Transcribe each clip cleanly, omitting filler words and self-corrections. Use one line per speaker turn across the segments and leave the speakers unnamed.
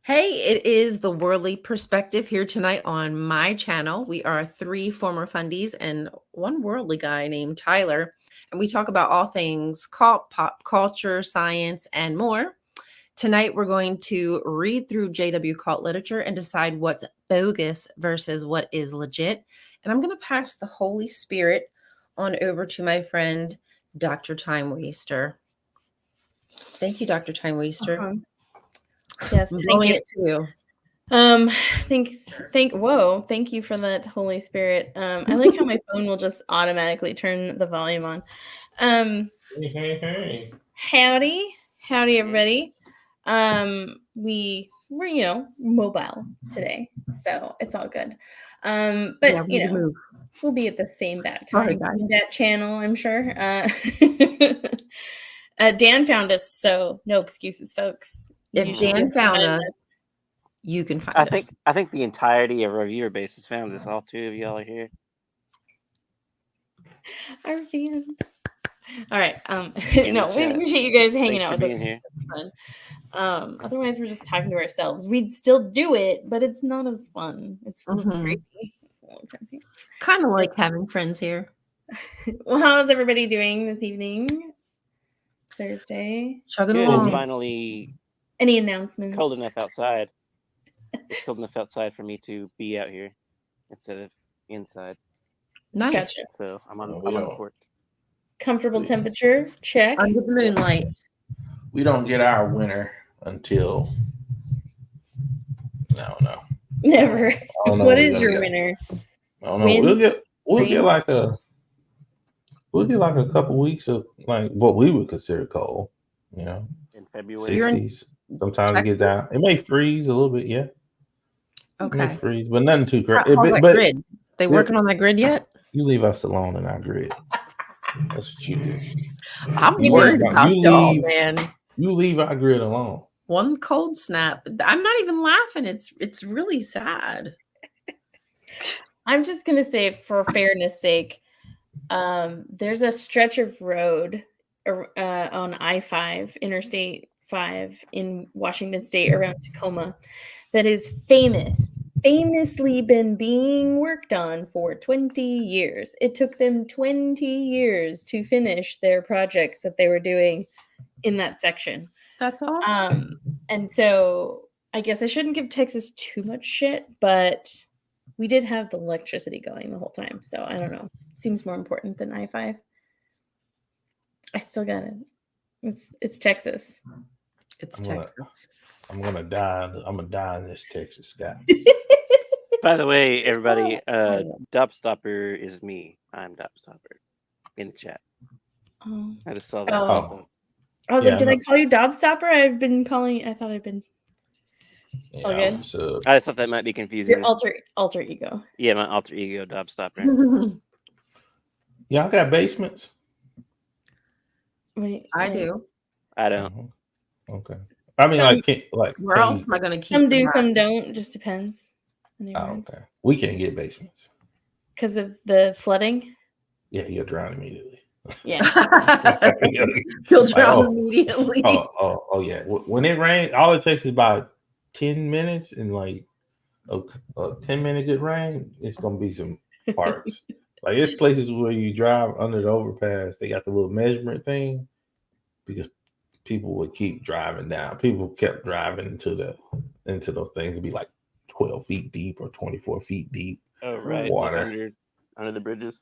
Hey, it is the Worldly Perspective here tonight on my channel. We are three former fundies and one worldly guy named Tyler, and we talk about all things cult, pop culture, science, and more. Tonight, we're going to read through JW cult literature and decide what's bogus versus what is legit. And I'm going to pass the Holy Spirit on over to my friend, Dr. Time Waster. Thank you, Dr. Time Waster.
Uh-huh. Yes,
I'm
thank
blowing
you.
it too.
Thank you for that, Holy Spirit. I like how my phone will just automatically turn the volume on.
Hey.
Howdy, everybody. We're mobile today, so it's all good. But
Yeah, we need to move.
we'll be at the same bat
Sorry,
time,
guys.
that channel, I'm sure. Dan found us, so no excuses, folks.
If
You should be
Dan
able to
found
find
us, you can find
I
us.
think the entirety of our viewer base has found us. All two of y'all are here.
our fans. All right.
In
No,
the
we
chat.
appreciate you guys hanging
Thanks
out
for
with
being
us.
here.
It's fun. Otherwise, we're just talking to ourselves. We'd still do it, but it's not as fun. It's a little creepy. It's a little creepy.
Kind of like having friends here.
Well, how's everybody doing this evening? Thursday.
Chugging
Good.
along.
It's finally
Any announcements?
cold enough outside. It's cold enough outside for me to be out here instead of inside.
Nice.
Gotcha.
So I'm on the court.
Comfortable temperature, check.
Under the moonlight.
We don't get our winter until no.
Never.
What
What is your winter?
I don't know.
Wind?
We'll get like a couple weeks of like what we would consider cold, in
February.
60s. Sometimes it get down. It may freeze a little bit, yeah.
Okay.
It may freeze, but nothing too crazy.
How's that grid? They working on that grid yet?
You leave us alone in our grid. That's what you do.
I'm worried about y'all, man.
You leave our grid alone.
One cold snap. I'm not even laughing. It's really sad.
I'm just gonna say, for fairness' sake, there's a stretch of road on I-5, Interstate 5 in Washington State around Tacoma that is famously been being worked on for 20 years. It took them 20 years to finish their projects that they were doing in that section.
That's all.
And so I guess I shouldn't give Texas too much shit, but we did have the electricity going the whole time. So I don't know. It seems more important than I-5. I still got it. It's Texas.
It's Texas.
I'm gonna die. I'm gonna die in this Texas sky.
By the way, everybody, Dobstopper is me. I'm Dobstopper in the chat.
Oh.
I just saw that.
Oh. I was like, did I call you Dobstopper? I thought I'd been. It's all good.
I just thought that might be confusing.
Your alter ego.
Yeah, my alter ego, Dobstopper.
Y'all got basements?
Wait,
I do.
I don't.
Okay. I mean,
where else am I going to keep?
Some do, some don't. Just depends.
Oh, okay. We can't get basements
because of the flooding.
Yeah, you'll drown immediately.
Yeah,
you'll drown immediately.
Oh, yeah. When it rains, all it takes is about 10 minutes, and like a 10-minute good rain, it's gonna be some parts. Like there's places where you drive under the overpass, they got the little measurement thing because people would keep driving down. People kept driving into those things to be like 12 feet deep or 24 feet deep.
Oh, right.
Water
under the bridges.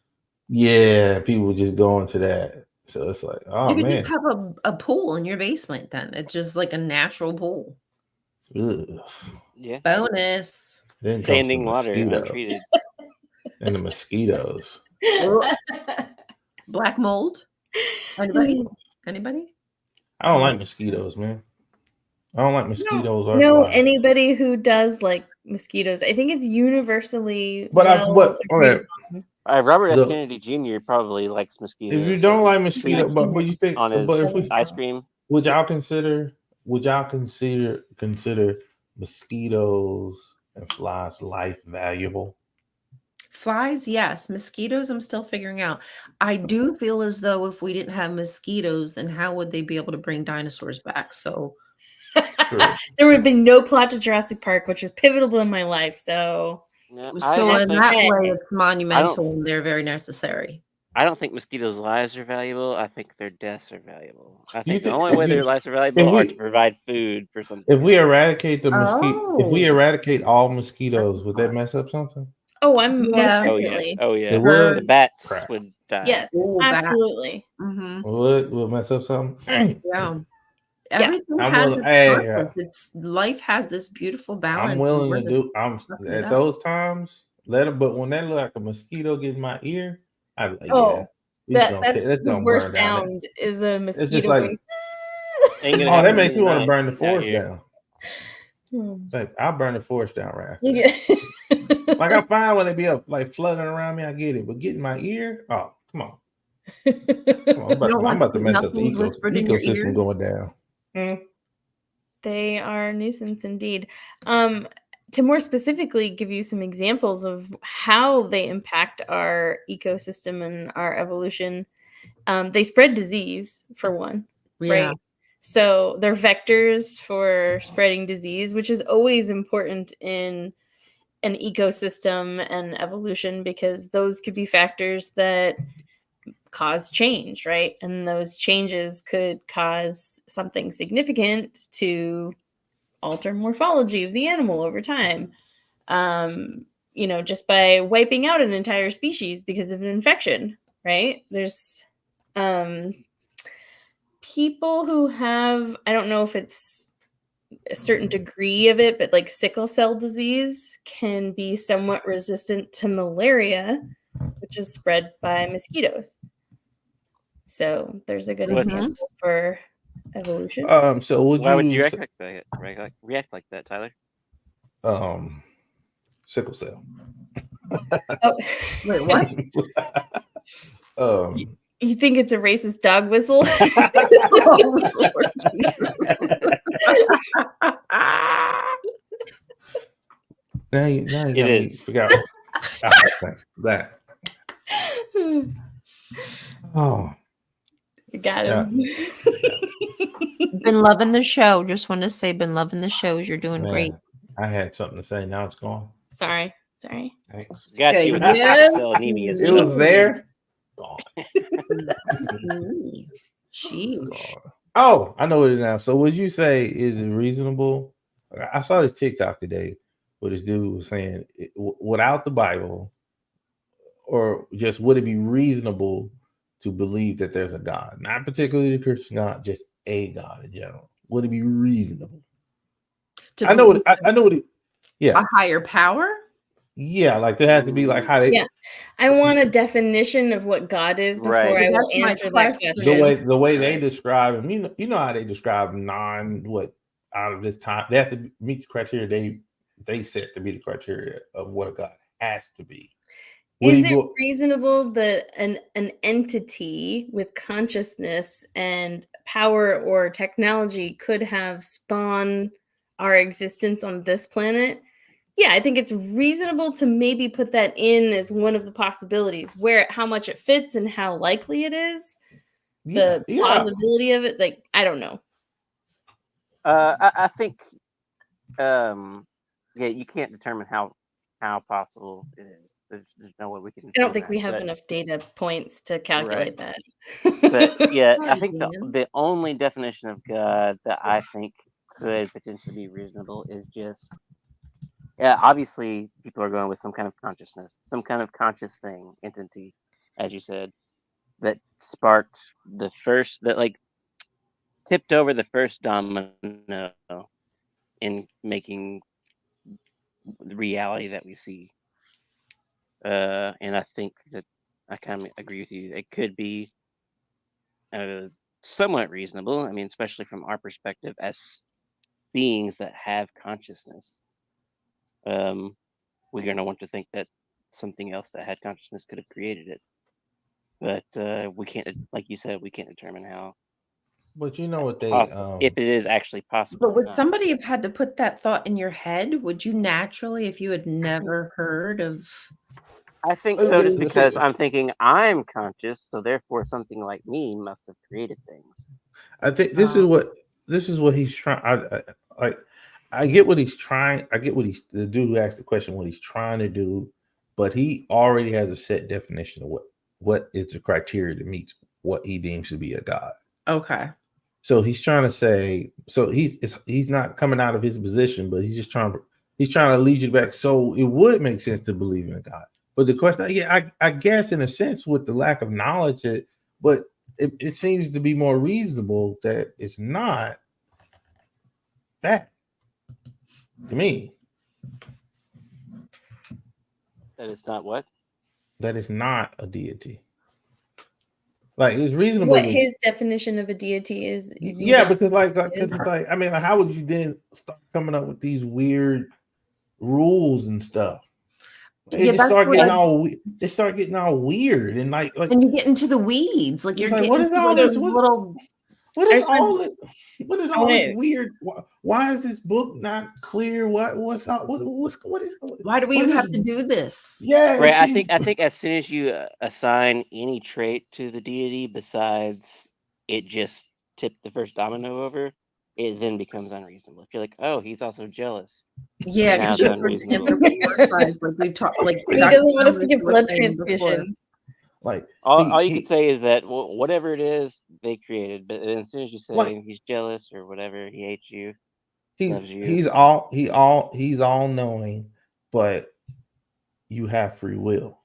Yeah, people would just go into that. So it's like, oh,
you
man.
You could just have a pool in your basement then. It's just like a natural pool.
Ugh.
Yeah.
Bonus.
Then
standing water, untreated.
And the mosquitoes.
Black mold. Anybody?
I don't like mosquitoes, man. I don't like mosquitoes.
No, anybody who does like mosquitoes, I think it's universally.
Robert
F. Kennedy Jr. probably likes mosquitoes.
If you don't like mosquitoes, but you think
on his ice cream,
would y'all consider mosquitoes and flies life valuable?
Flies, yes. Mosquitoes, I'm still figuring out. I do feel as though if we didn't have mosquitoes, then how would they be able to bring dinosaurs back? So
True.
There would have been no plot to Jurassic Park, which was pivotal in my life. So
No,
So
I
in
think
that way, it's monumental
I
and they're very necessary.
I don't think mosquitoes' lives are valuable. I think their deaths are valuable. I
You
think the
think
only way their lives are valuable are to provide food for something.
if we eradicate the mosquito, if we
Oh.
eradicate all mosquitoes, would that mess up something?
oh, I'm most
Yeah.
Oh yeah,
definitely.
oh yeah.
It would.
The bats
Crap.
would die.
Yes,
Ooh, bat.
absolutely.
Mm-hmm.
Would mess up something.
Yeah. Everything
I'm
has
willing.
its
Hey,
purpose. It's life has this beautiful balance.
I'm
and
willing
we're
to
just
do. I'm
sucking it
at
up.
those times. Let them. But when that look like a mosquito get in my ear, I'm like, yeah,
Oh,
it's
the
gonna
worst
burn down.
sound is a
It's
mosquito
just like,
going.
Ain't gonna
oh, that
happen
makes me want to
tonight
burn the
out
forest
here.
down.
Hmm.
It's like I'll burn the forest down right after
You
that.
get-
Like I'm fine when they be up like flooding around me. I get it, but getting my ear, oh come on, come on.
You don't
I'm
want
about to
sweet
mess up the
nothings whispered in your
ecosystem
ear.
going down.
They are a nuisance indeed. To more specifically give you some examples of how they impact our ecosystem and our evolution, they spread disease for one,
Yeah.
right? So they're vectors for spreading disease, which is always important in an ecosystem and evolution because those could be factors that cause change, right? And those changes could cause something significant to alter morphology of the animal over time. Just by wiping out an entire species because of an infection, right? There's people who have, I don't know if it's a certain degree of it, but like sickle cell disease can be somewhat resistant to malaria, which is spread by mosquitoes. So there's a good example for evolution.
So
Why would you react like that, Tyler?
Sickle cell.
Oh,
Wait, what?
you think it's a racist dog whistle?
Oh, Lord Jesus.
Now you got me
is.
forgot that. Oh,
Got him.
Been loving the show. Just want to say, been loving the shows. You're doing
man,
great.
I had something to say. Now it's gone.
Sorry.
Thanks.
Got
Okay,
you with the
yes.
sickle cell anemia
It
stuff.
was there. Gone.
Sheesh.
Gone. Oh, I know it is now. So would you say is it reasonable? I saw this TikTok today where this dude was saying without the Bible, or just would it be reasonable to believe that there's a God, not particularly the Christian God, just a God in general? Would it be reasonable? I know what it. Yeah,
A higher power.
yeah. Like there has to be like how they.
Yeah. I want a definition of what God is before
Right.
I will
That's my
answer that
question.
question.
The way they describe him, you know how they describe out of this time. They have to meet the criteria they set to be the criteria of what a God has to be.
Is it reasonable that an entity with consciousness and power or technology could have spawned our existence on this planet? Yeah, I think it's reasonable to maybe put that in as one of the possibilities. How much it fits and how likely it is, the plausibility of it. Like, I don't know.
I think, you can't determine how possible it is. There's no way we can.
I don't think we have enough data points to calculate that.
But yeah, I think the only definition of God that I think could potentially be reasonable is just, obviously people are going with some kind of consciousness, some kind of conscious thing, entity, as you said, that sparked the first, that like tipped over the first domino in making the reality that we see. And I think that I kind of agree with you. It could be somewhat reasonable. I mean, especially from our perspective as beings that have consciousness. We're going to want to think that something else that had consciousness could have created it. But we can't, like you said, we can't determine how.
But you know what they
if it is actually possible.
But would somebody have had to put that thought in your head? Would you naturally, if you had never heard of?
I think so, just because I'm thinking I'm conscious, so therefore something like me must have created things.
I think this is what he's trying. like I get what he's trying. I get what the dude who asked the question what he's trying to do, but he already has a set definition of what is the criteria to meet what he deems to be a god.
Okay.
So he's trying to say, so he's not coming out of his position, but he's trying to lead you back. So it would make sense to believe in a God. But the question, yeah, I guess in a sense with the lack of knowledge, but it seems to be more reasonable that it's not that to me.
That is not what?
That it's not a deity. Like it's reasonable.
What his definition of a deity is?
Yeah, because it's like I mean, like, how would you then start coming up with these weird rules and stuff? It just start getting all weird and like
and you get into the weeds. Like you're
like,
getting into all this little.
What is all this? What is all this weird? Why is this book not clear? What is?
Why do we even have to do this?
Yeah, right. I think as soon as you assign any trait to the deity besides it just tipped the first domino over, it then becomes unreasonable. If you're like, oh, he's also jealous.
Yeah, because you're
unreasonable.
Like we've talked, like
he doesn't want us to get blood transfusions.
Like
all you could say is that whatever it is they created, but as soon as you say he's jealous or whatever, he hates you, loves you.
He's all knowing, but you have free will.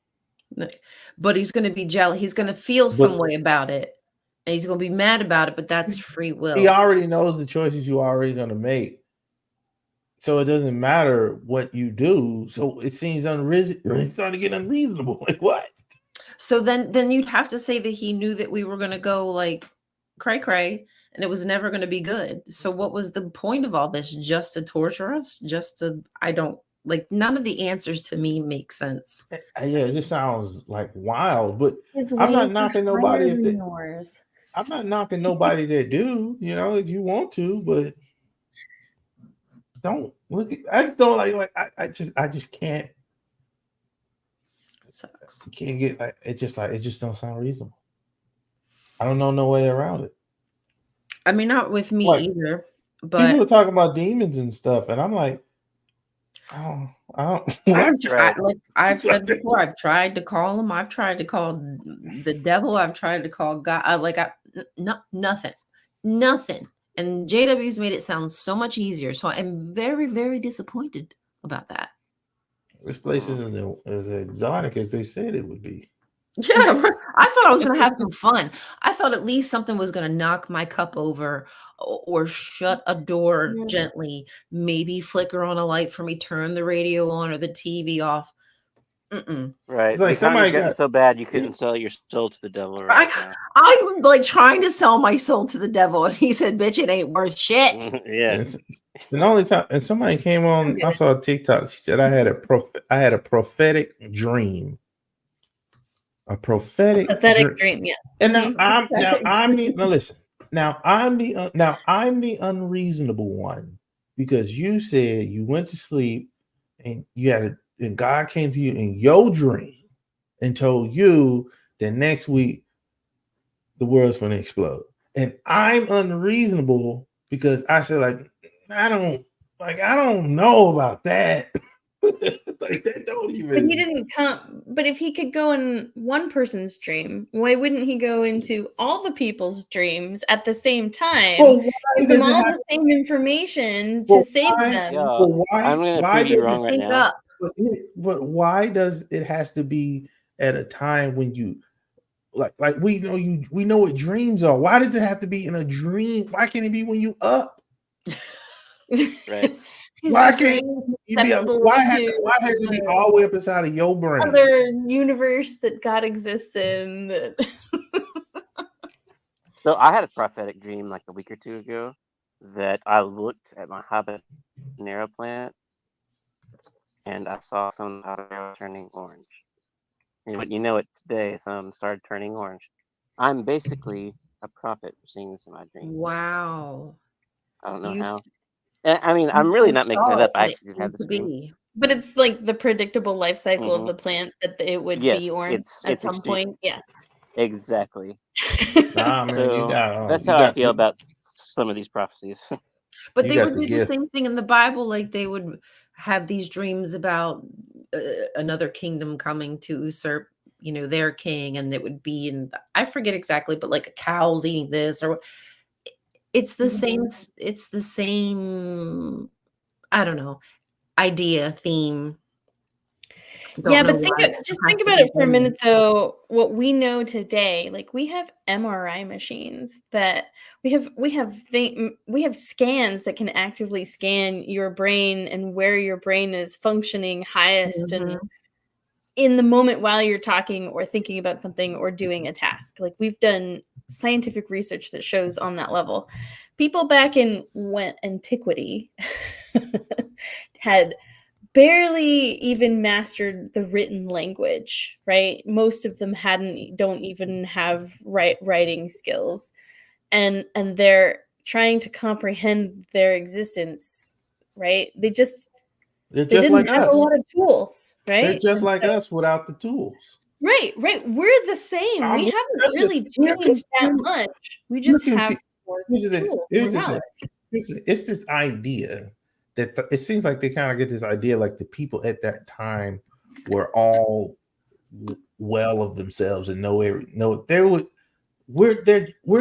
But he's going to be jealous. He's going to feel some way about it, and he's going to be mad about it. But that's free will.
He already knows the choices you're already going to make, so it doesn't matter what you do. So it seems unreasonable. It's starting to get unreasonable. Like what?
So then you'd have to say that he knew that we were going to go like cray, and it was never going to be good. So what was the point of all this? Just to torture us? I don't like, none of the answers to me make sense.
Yeah, it just sounds like wild, but I'm not knocking nobody I'm not knocking nobody that do, if you want to, but don't look at, I just don't like I just can't.
It sucks.
You can't get it just don't sound reasonable. I don't know no way around it.
I mean, not with me either. But
people are talking about demons and stuff, and I'm like, I don't.
I've said before, I've tried to call him. I've tried to call the devil. I've tried to call God. Nothing. And JW's made it sound so much easier. So I'm very, very disappointed about that.
This place isn't as exotic as they said it would be.
Yeah, I thought I was going to have some fun. I thought at least something was going to knock my cup over or shut a door gently, maybe flicker on a light for me, turn the radio on or the TV off.
Right.
It's like somebody got
so bad you couldn't sell your soul to the devil right now.
I'm like trying to sell my soul to the devil, and he said, "Bitch, it ain't worth shit."
Yeah.
And only time, and somebody came on. I saw a TikTok. She said, "I had a prophetic dream." A prophetic
dream, yes.
And I'm the unreasonable one, because you said you went to sleep and and God came to you in your dream and told you that next week the world's going to explode. And I'm unreasonable because I said I don't know about that. Like that don't even.
But he didn't come. But if he could go in one person's dream, why wouldn't he go into all the people's dreams at the same time? Give them all the same information to save them.
I'm going to prove you wrong right now.
But why does it has to be at a time when you like we know what dreams are? Why does it have to be in a dream? Why can't it be when you up?
Right.
Why can't you be? Why has it be all the way up inside of your brain?
Other universe that God exists in.
So I had a prophetic dream like a week or two ago that I looked at my habanero plant and I saw some habanero turning orange. And you know it today, some started turning orange. I'm basically a prophet for seeing this in my dream.
Wow.
I don't know how. I mean, I'm really not making it up. I actually had this dream.
But it's like the predictable life cycle of the plant that it would be orange at some point. Yeah.
Exactly.
Nah, man,
so that's how I feel about some of these prophecies.
But
You
they
got
would
the
do the
gift.
same thing in the Bible. Like they would have these dreams about another kingdom coming to usurp, their king, and it would be I forget exactly, but like cows eating this or it's the same. It's the same. I don't know, idea, theme.
Yeah,
Don't know
but
why it
just
has
think
to
about
be
it for a
women.
minute, though. What we know today, like we have MRI machines that we have scans that can actively scan your brain and where your brain is functioning highest and
Mhm.
in the moment while you're talking or thinking about something or doing a task. Like we've done scientific research that shows on that level. People back in antiquity had barely even mastered the written language, right? Most of them don't even have writing skills. And they're trying to comprehend their existence, right? They
They're
they
just
didn't
like
have a
us.
lot of tools,
They're
right?
just
And
like
so
us without the tools.
right. We're the same.
I
We
mean,
haven't
that's
really
we're
changed that
confused.
much. We
We're
just have
confused.
more
Here's the thing.
tools, more
Here's the
knowledge.
thing. It's this idea that it seems like they kind of get this idea like the people at that time were all well of themselves and we're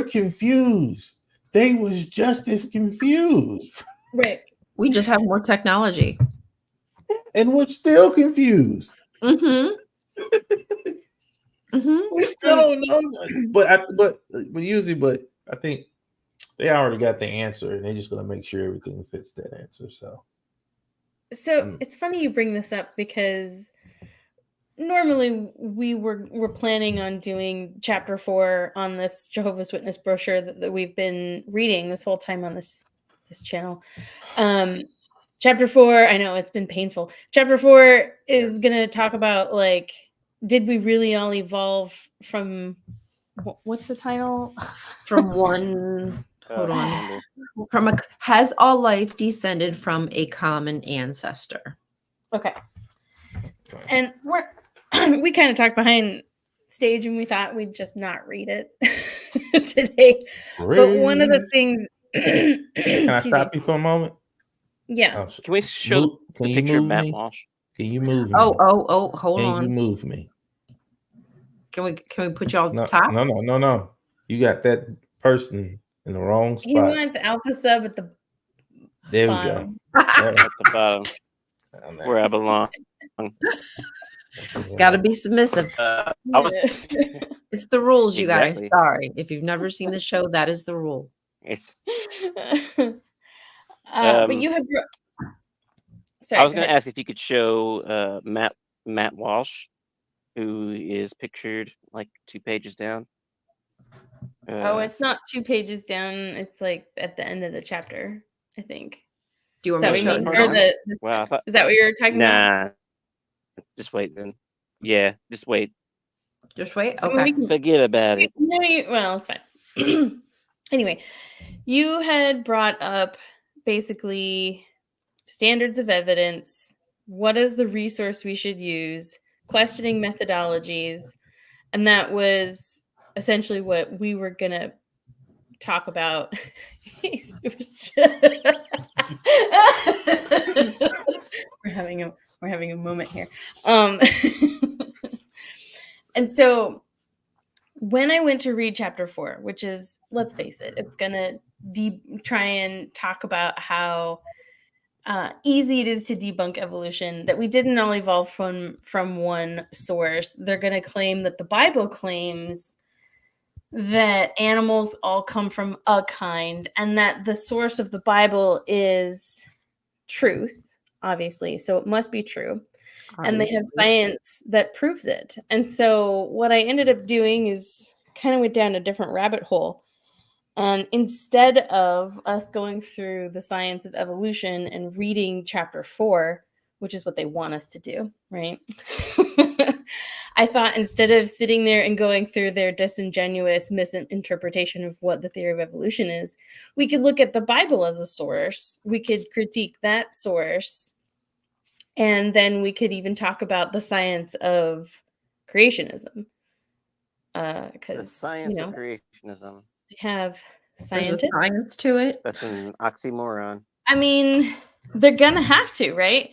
confused. They was just as confused,
Right.
We just have more technology.
and we're still confused.
Mm-hmm. Mm-hmm.
We still don't know nothing. But usually, but I think they already got the answer, and they're just gonna make sure everything fits that answer. So
It's funny you bring this up because normally we're planning on doing chapter 4 on this Jehovah's Witness brochure that we've been reading this whole time on this channel. Chapter 4, I know it's been painful. Chapter 4 is going to talk about like, did we really all evolve from what's the title?
From one, hold on,
Remember.
has all life descended from a common ancestor?
Okay. And we kind of talked behind stage and we thought we'd just not read it today. But one of the things
can I stop you for a moment?
Yeah.
Can we show
Can
the
you
picture of
move
Matt
me?
Walsh?
Can you move me?
Oh, hold
Can
on.
you move me?
Can we put y'all at the
No,
top?
no. You got that person in the wrong
He
spot.
wants Alpha Sub at the
There
bottom.
we go.
At the bottom, where I belong.
Gotta be submissive.
I was
It's the rules, you guys.
Exactly.
Sorry. If you've never seen the show, that is the rule.
It's.
But you have. Sorry,
I was
go
going to
ahead.
ask if you could show Matt Walsh, who is pictured like 2 pages down.
It's not 2 pages down. It's like at the end of the chapter, I think.
Do you want
Is
me
that
to
what
show
you
it?
mean?
now?
Wow, I thought,
Is that what you're talking about?
nah, just wait then. Yeah, just wait.
Just wait.
I mean,
Okay.
we can-
Forget about it.
No, well, it's fine. Anyway, you had brought up basically standards of evidence. What is the resource we should use? Questioning methodologies. And that was essentially what we were going to talk about. we're having a moment here. And so when I went to read chapter 4, which is, let's face it, it's going to try and talk about how easy it is to debunk evolution, that we didn't all evolve from one source. They're going to claim that the Bible claims that animals all come from a kind and that the source of the Bible is truth, obviously. So it must be true. And they have science that proves it. And so what I ended up doing is kind of went down a different rabbit hole. And instead of us going through the science of evolution and reading chapter 4, which is what they want us to do, right? I thought instead of sitting there and going through their disingenuous misinterpretation of what the theory of evolution is, we could look at the Bible as a source. We could critique that source. And then we could even talk about the science of creationism.
The
Because,
science of creationism.
they have scientific.
science to it.
That's an oxymoron.
I mean, they're gonna have to, right?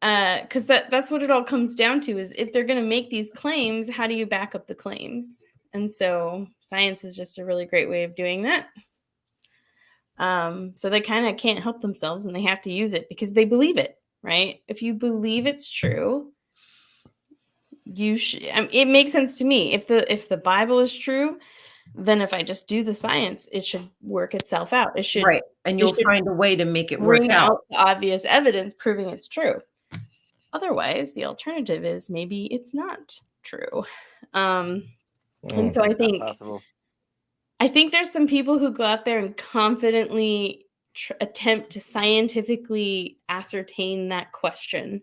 Because that's what it all comes down to, is if they're gonna make these claims, how do you back up the claims? And so science is just a really great way of doing that. So they kind of can't help themselves, and they have to use it because they believe it, right? If you believe it's true, you should. It makes sense to me. If the Bible is true, then if I just do the science, it should work itself out. It should,
Right. And you'll
should
find a way to make it work
bring
out.
out the obvious evidence proving it's true. Otherwise, the alternative is maybe it's not true. And so I think
Possible.
there's some people who go out there and confidently attempt to scientifically ascertain that question,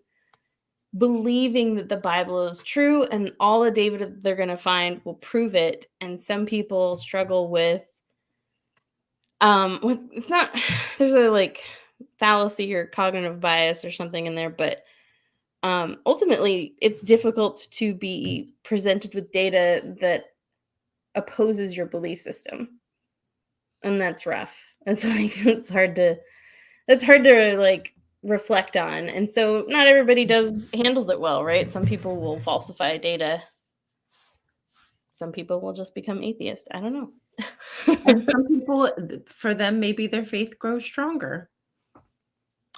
believing that the Bible is true and all the data they're going to find will prove it. And some people struggle with it's not, there's a like fallacy or cognitive bias or something in there, but ultimately it's difficult to be presented with data that opposes your belief system, and that's rough. It's like it's hard to like reflect on, and so not everybody handles it well, right? Some people will falsify data, some people will just become atheist. I don't know.
And some people, for them, maybe their faith grows stronger.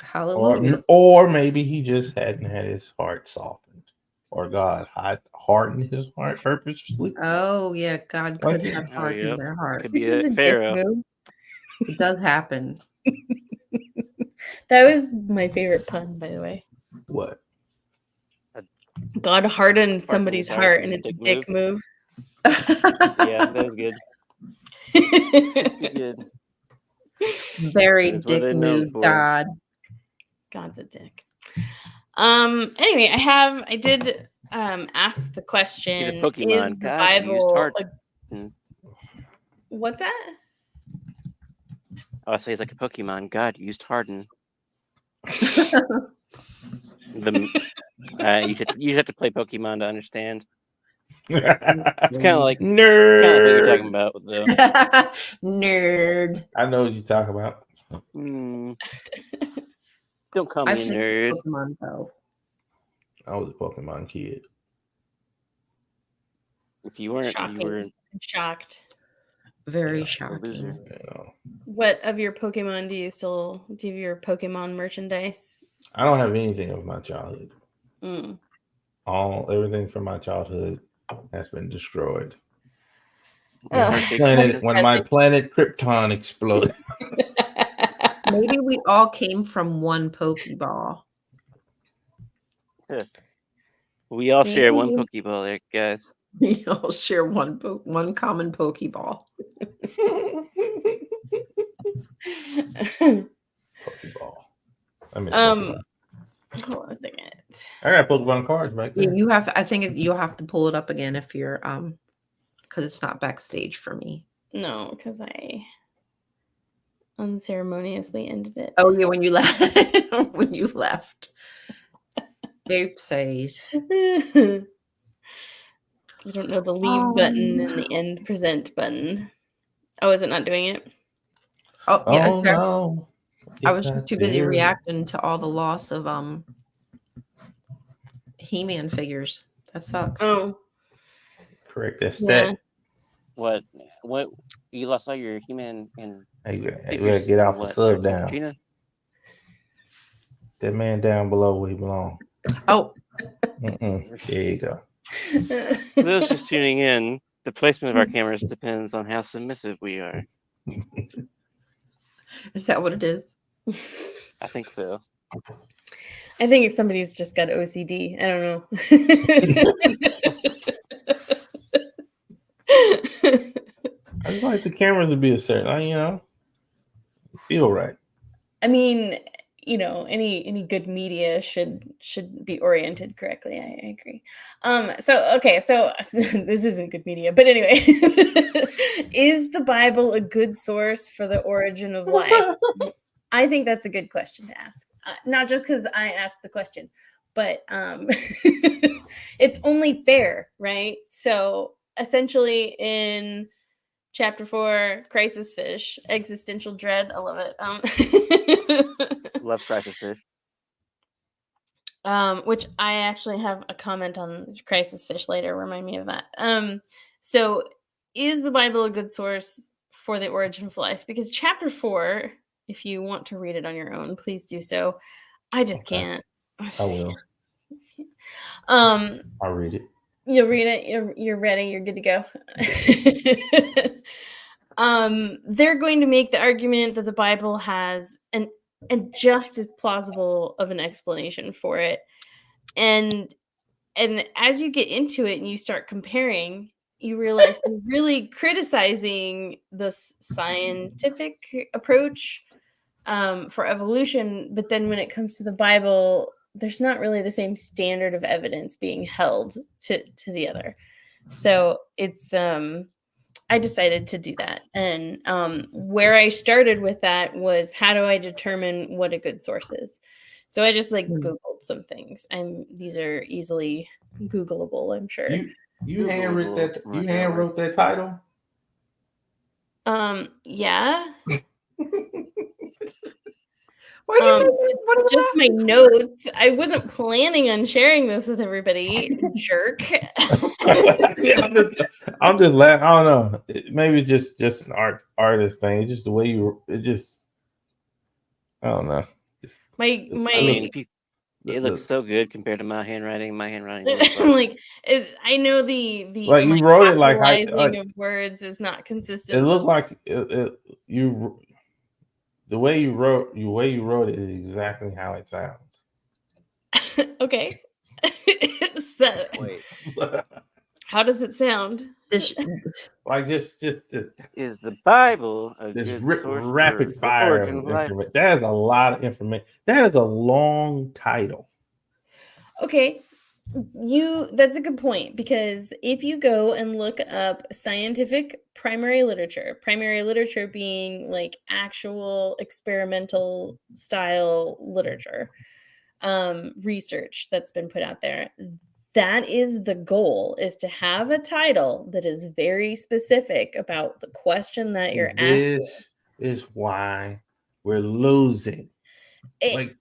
Hallelujah.
Or maybe he just hadn't had his heart softened, or God hardened his heart purposely.
Oh yeah, God could
Okay.
have hardened their heart.
Could be
This is
a
a dick
pharaoh.
move.
It does happen.
That was my favorite pun, by the way.
What?
God hardened somebody's
his
heart,
heart
and
is
it's a dick move.
Yeah, that was good. Pretty good.
Very
That's what
dick
they're known
mood
for.
God.
God's a dick. Anyway, I did ask the question,
He's a Pokemon.
is the
God used
Bible
harden.
What's that?
Oh, I say he's like a Pokemon. God used harden. You have to play Pokemon to understand. It's kind of like
nerd.
Kind of what you're talking about, though.
Nerd.
I know what you're talking about.
Don't call me a nerd.
Pokemon, though.
I was a Pokemon kid.
If you weren't,
Shocking.
you were
I'm shocked.
Very
a
shocking.
loser.
What of your Pokemon do you have your Pokemon merchandise?
I don't have anything of my childhood.
Mm.
Everything from my childhood has been destroyed.
Oh.
When my planet Krypton exploded.
Maybe we all came from one Pokeball.
We all share one
Maybe.
Pokeball there, guys.
We all share one common Pokeball.
Pokeball. I miss Pokemon.
Hold on a second.
I got Pokemon cards back there.
You have. I think you'll have to pull it up again if you're because it's not backstage for me.
No, because I unceremoniously ended it.
Oh yeah, when you left. When you left. Oopsies.
I don't know the leave button and the end present button. Oh, is it not doing it?
Oh yeah.
Oh no.
I was too busy reacting to all the loss of He-Man figures. That sucks.
Oh.
Correct. That's that.
What? You lost all your He-Man and
Hey, you gotta get off the sub down.
Katrina?
That man down below where he belongs.
Oh.
There you go.
For those just tuning in, the placement of our cameras depends on how submissive we are.
Is that what it is?
I think so.
I think somebody's just got OCD. I don't know.
I just like the cameras to be a certain, feel right.
I mean, any good media should be oriented correctly. I agree. So this isn't good media, but anyway, is the Bible a good source for the origin of life? I think that's a good question to ask. Not just because I asked the question, but it's only fair, right? So essentially in Chapter 4, crisis fish, existential dread. I love it.
Love crisis fish.
Which I actually have a comment on crisis fish later. Remind me of that. So is the Bible a good source for the origin of life? Because chapter 4, if you want to read it on your own, please do so. I just can't.
I will. I'll read it.
You'll read it. You're ready. You're good to go. They're going to make the argument that the Bible has an just as plausible of an explanation for it. And as you get into it and you start comparing, you realize they're really criticizing the scientific approach for evolution. But then when it comes to the Bible, there's not really the same standard of evidence being held to the other. So it's I decided to do that. And where I started with that was, how do I determine what a good source is? So I just Googled some things. These are easily Googleable, I'm sure.
You handwrote that title?
Yeah.
What
just my notes. I wasn't planning on sharing this with everybody. Jerk.
I'm just laughing. I don't know. Maybe just an artist thing. It's just the way I don't know.
It looks so good compared to my handwriting. My handwriting
I know the
you wrote it like
of words is not consistent.
It looked like the way you wrote it is exactly how it sounds.
Okay.
Wait.
How does it sound?
Like just
is the Bible a
this
good
rapid fire of information? That is a lot of information. That is a long title.
Okay. That's a good point, because if you go and look up scientific primary literature being like actual experimental style literature, research that's been put out there, that is the goal, is to have a title that is very specific about the question that you're asking.
This is why we're losing.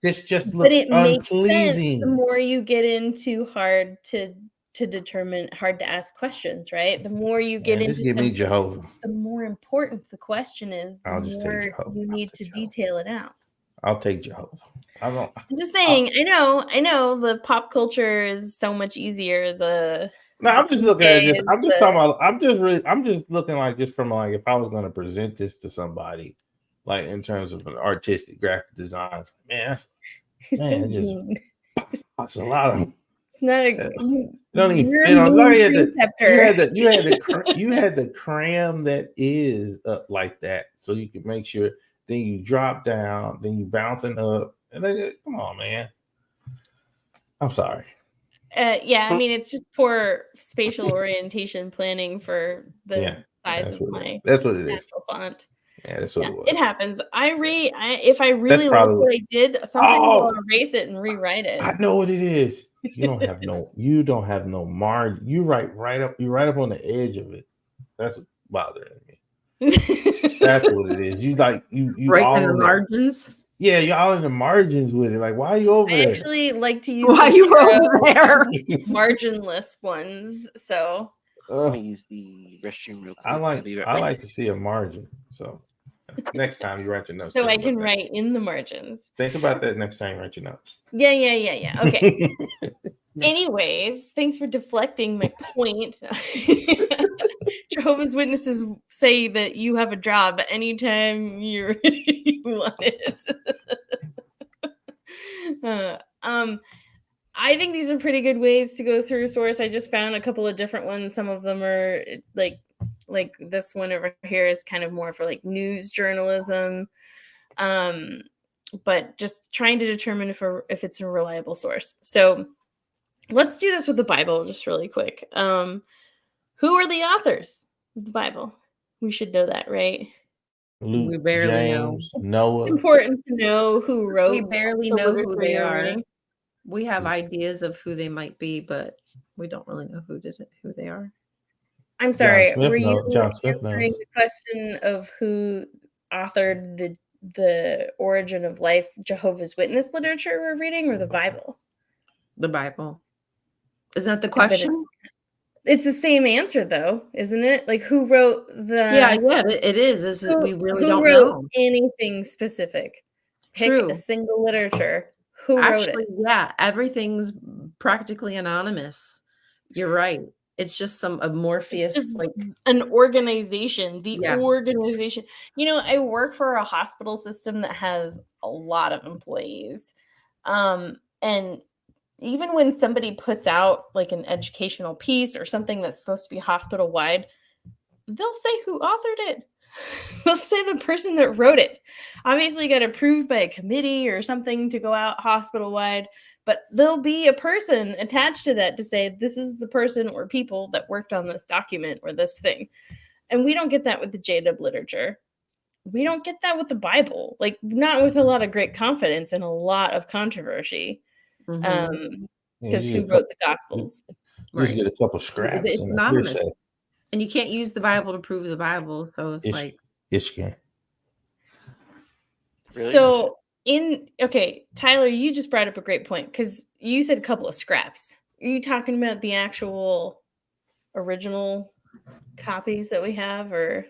This just looks unpleasing.
Makes sense the more you get into hard to determine, hard to ask questions, right? The more you get into,
just give me Jehovah.
The more important the question is, the more you need to detail it out.
I'll take Jehovah.
I'm just saying. I know the pop culture is so much easier.
I'm just looking at this. I'm just talking about. I'm just looking like, just from like, if I was going to present this to somebody, like in terms of an artistic graphic design, man, that's a lot of.
It's not a.
Don't even fit on. You had to cram that is up like that, so you can make sure. Then you drop down, then you bouncing up, and then come on, man. I'm sorry.
Yeah, I mean, it's just poor spatial orientation planning for the size of my.
That's what it is.
Font.
Yeah, that's what it was.
It happens. If I really like what I did, sometimes I'll erase it and rewrite it.
I know what it is. You don't have no margin. You write right up on the edge of it. That's bothering me. That's what it is. You right
in the margins.
Yeah, you're all in the margins with it. Like, why are you over there?
I actually like to use
over there
marginless ones. So
let me use the restroom real quick.
I like to see a margin. So next time you write your notes,
so I can write in the margins.
Think about that next time you write your notes.
Yeah. Okay. Anyways, thanks for deflecting my point. Jehovah's Witnesses say that you have a job anytime you want it. I think these are pretty good ways to go through a source. I just found a couple of different ones. Some of them are like this one over here is kind of more for like news journalism. But just trying to determine if it's a reliable source. So let's do this with the Bible just really quick. Who are the authors of the Bible? We should know that, right?
Luke,
we barely
James, Noah.
It's important to know who wrote.
We barely know who they are. We have ideas of who they might be, but we don't really know who they are.
I'm sorry.
Smith
Were you
John Smith
answering
knows.
the question of who authored the Origin of Life Jehovah's Witness literature we're reading, or the Bible?
The Bible. Isn't that the
I bet
question?
it's the same answer, though, isn't it? Like, who wrote
Yeah, it is. We really
who
don't
wrote
know.
anything specific? Pick a
True.
single literature. Who wrote
Actually,
it?
yeah, everything's practically anonymous. You're right. It's just some amorphous,
Just
like,
an organization. The
yeah.
organization. You know, I work for a hospital system that has a lot of employees. And even when somebody puts out like an educational piece or something that's supposed to be hospital wide, they'll say who authored it. They'll say the person that wrote it. Obviously got approved by a committee or something to go out hospital wide, but there'll be a person attached to that to say this is the person or people that worked on this document or this thing. And we don't get that with the JW literature. We don't get that with the Bible. Like, not with a lot of great confidence and a lot of controversy.
Mhm.
Because who wrote the Gospels?
You just
Right.
get a couple scraps
It's
and a
anonymous.
hearsay.
And you can't use the Bible to prove the Bible. So it's like,
Yes, you can.
Really?
So Tyler, you just brought up a great point because you said a couple of scraps. Are you talking about the actual original copies that we have, or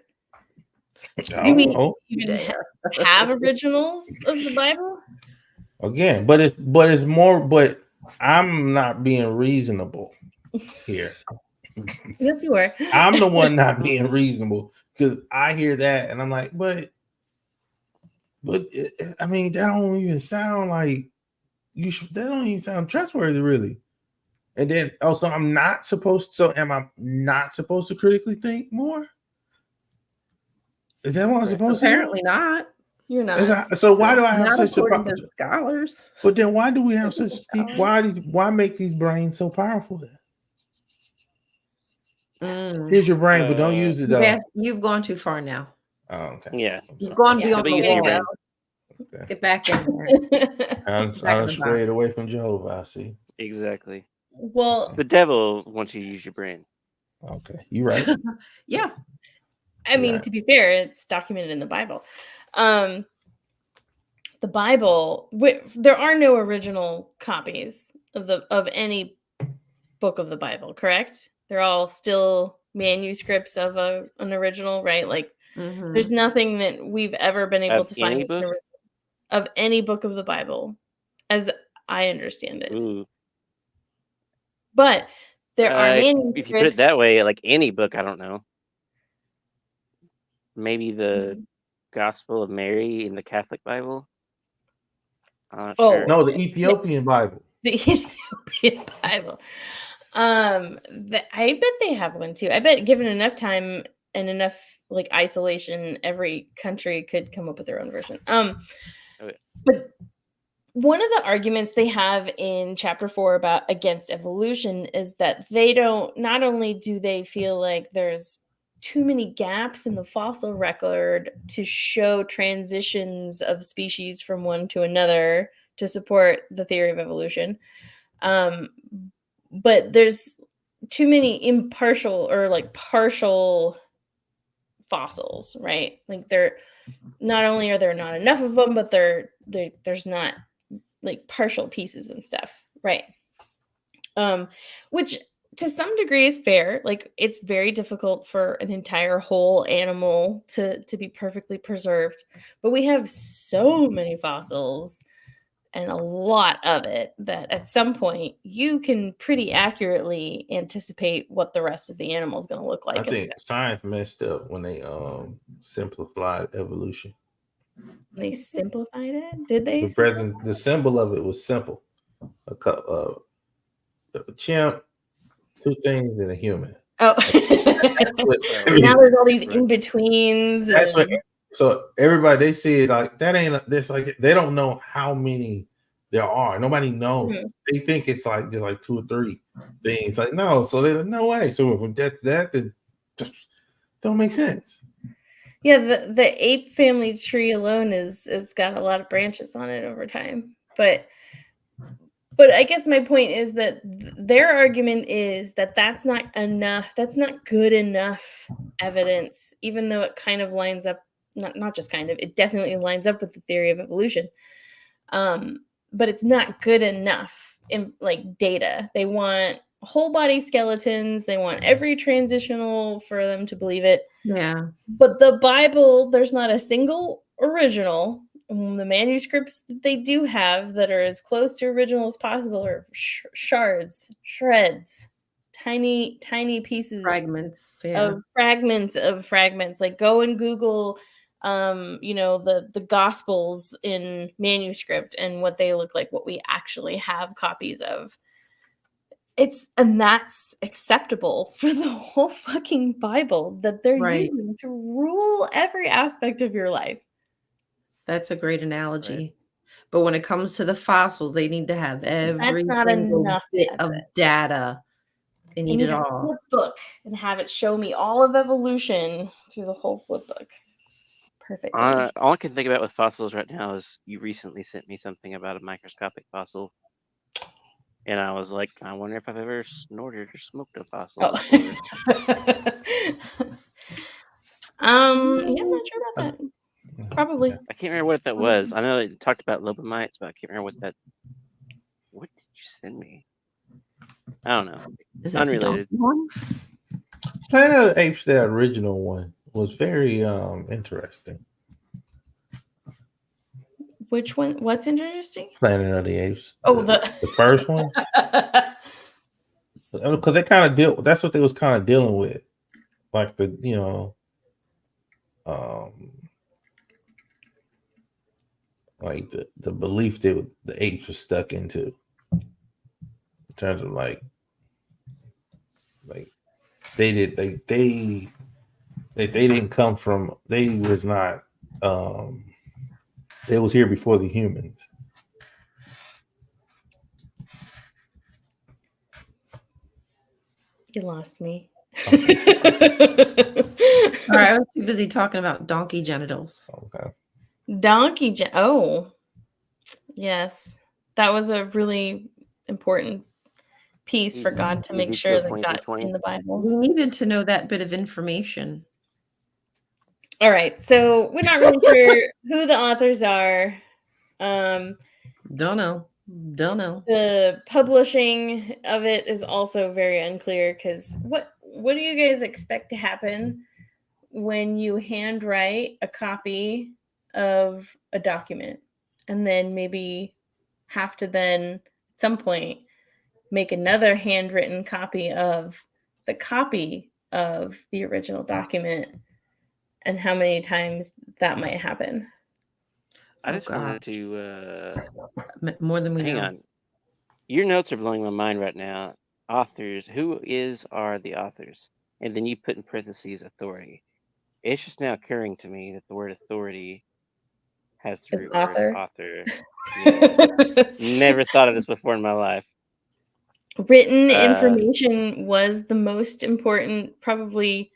do we even have originals of the Bible?
Again, but it's more. But I'm not being reasonable here.
Yes, you are.
I'm the one not being reasonable because I hear that and I'm like, but I mean, that don't even sound like you should. That don't even sound trustworthy, really. And then also, am I not supposed to critically think more? Is that what I'm supposed to do?
apparently not.
You're not.
So why do I have
Not
such
according to scholars.
But then why do we have such deep? Why make these brains so powerful? Here's your brain, but don't use it though.
You've gone too far now.
Oh, okay.
Yeah.
You've gone beyond
But
the
use your
wall.
brain.
Okay.
Get back in there.
I'm strayed away from Jehovah. I see.
Exactly.
Well,
The devil wants you to use your brain.
Okay, you right.
Yeah.
I mean, to be fair, it's documented in the Bible. The Bible, there are no original copies of any book of the Bible, correct? They're all still manuscripts of an original, right? Like, there's nothing that we've ever been able to find of any book of the Bible, as I understand it.
Ooh.
But there are manuscripts.
If you put it that way, like any book, I don't know. Maybe the Gospel of Mary in the Catholic Bible. I'm not sure.
No, the Ethiopian Bible.
The Ethiopian Bible. I bet they have one too. I bet given enough time and enough like isolation, every country could come up with their own version. But one of the arguments they have in chapter 4 about against evolution is that not only do they feel like there's too many gaps in the fossil record to show transitions of species from one to another to support the theory of evolution, but there's too many impartial or like partial fossils, right? Like not only are there not enough of them, but there's not like partial pieces and stuff, right? Which to some degree is fair. Like, it's very difficult for an entire whole animal to be perfectly preserved, but we have so many fossils and a lot of it that at some point you can pretty accurately anticipate what the rest of the animal is going to look like.
I think science messed up when they simplified evolution.
They simplified it? Did they?
The symbol of it was simple. A chimp, 2 things, and a human.
Oh, now there's all these in-betweens.
That's what. So everybody, they see it like that ain't. This like they don't know how many there are. Nobody knows. Mm-hmm. They think it's like just like 2 or 3 things. Like no, so they're like, no way. So if that don't make sense.
Yeah, the ape family tree alone is got a lot of branches on it over time. But But I guess my point is that their argument is that that's not enough. That's not good enough evidence, even though it kind of lines up, not just kind of, it definitely lines up with the theory of evolution. But it's not good enough in like data. They want whole body skeletons. They want every transitional for them to believe it.
Yeah.
But the Bible, there's not a single original. The manuscripts that they do have that are as close to original as possible are shreds, tiny pieces
Fragments. Yeah.
of fragments. Like go and Google the gospels in manuscript and what they look like, what we actually have copies of. And that's acceptable for the whole fucking Bible that they're
Right.
using to rule every aspect of your life.
That's a great analogy. But when it comes to the fossils, they need to have every
not
single
enough
bit of
evidence.
data. They
I
need
need
it
a
all.
flip book and have it show me all of evolution through the whole flip book. Perfectly.
All I can think about with fossils right now is you recently sent me something about a microscopic fossil. And I was like, I wonder if I've ever snorted or smoked a fossil before.
Yeah, I'm not sure about that. Probably.
I can't remember what that was. I know it talked about lobomites, but I can't remember what did you send me? I don't know.
Is that
Unrelated.
the one?
Planet of the Apes, that original one, was very interesting.
Which one? What's interesting?
Planet of the Apes.
Oh,
the first one. Because they kind of that's what they was kind of dealing with, like the like the belief that the apes were stuck into, in terms of like they didn't come from, they was not they was here before the humans.
You lost me.
Okay. All right, I was too busy talking about donkey genitals.
Okay.
Oh, yes. That was a really important piece for God to make sure that got in the Bible.
We needed to know that bit of information.
All right, so we're not really sure who the authors are.
Don't know.
The publishing of it is also very unclear, because what do you guys expect to happen when you handwrite a copy of a document and then maybe have to then at some point make another handwritten copy of the original document, and how many times that might happen?
I just wanted to
more than we
hang
know.
on. Your notes are blowing my mind right now. Authors, are the authors? And then you put in parentheses authority. It's just now occurring to me that the word authority has the root word author. Yeah. Never thought of this before in my life.
Written information was the most important, probably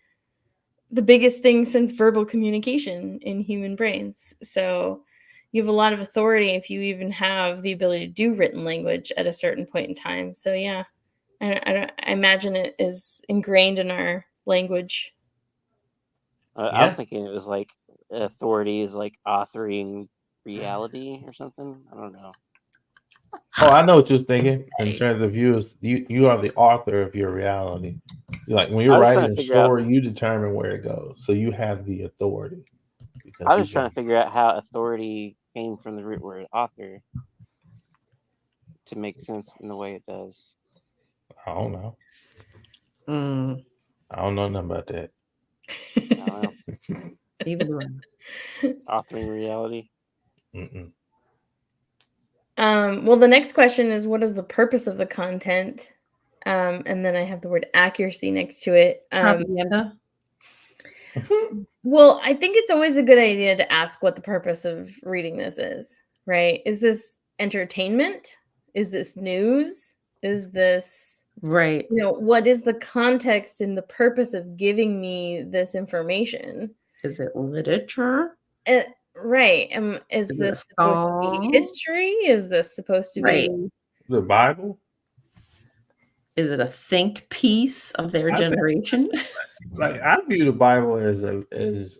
the biggest thing since verbal communication in human brains. So you have a lot of authority if you even have the ability to do written language at a certain point in time. So yeah, I imagine it is ingrained in our language.
I was thinking it was like authority is like authoring reality or something. I don't know.
Oh, I know what you're thinking. In terms of you are the author of your reality. Like when you're writing a story, you determine where it goes. So you have the authority.
I was trying to figure out how authority came from the root word author to make sense in the way it does.
I don't know. I don't know nothing about that.
I don't know.
Either do I.
Authoring reality.
Well, the next question is, what is the purpose of the content? And then I have the word accuracy next to it.
Propaganda.
Well, I think it's always a good idea to ask what the purpose of reading this is, right? Is this entertainment? Is this news? Is this,
right?
What is the context and the purpose of giving me this information?
Is it literature?
Right. Is this supposed to be history? Is this supposed to be
The Bible?
Is it a think piece of their generation?
Like I view the Bible as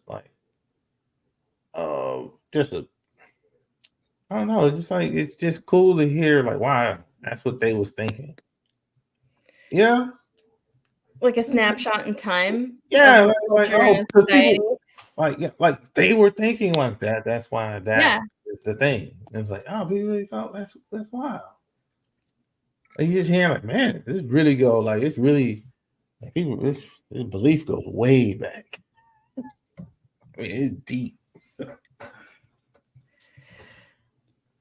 like just a I don't know, it's just like it's just cool to hear like wow, that's what they was thinking. Yeah.
Like a snapshot in time.
Yeah,
of
like
culture and
because
society.
people like they were thinking like that. That's why that is the thing. And it's like, oh, people really thought that's wild. And you just hear like, man, this really go like it's really like, people this belief goes way back. I mean, it's deep.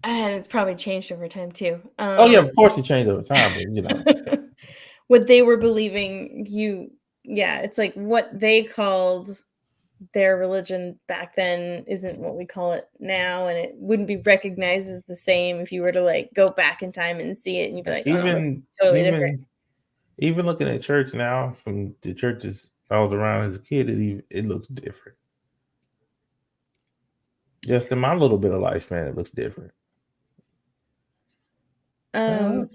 And it's probably changed over time too.
Oh yeah, of course it changed over time, but you know.
What they were believing, it's like what they called their religion back then isn't what we call it now, and it wouldn't be recognized as the same if you were to like go back in time and see it, and you'd be like, oh, no, totally different.
Even looking at church now from the churches I was around as a kid, it looks different. Just in my little bit of lifespan, it looks different.
So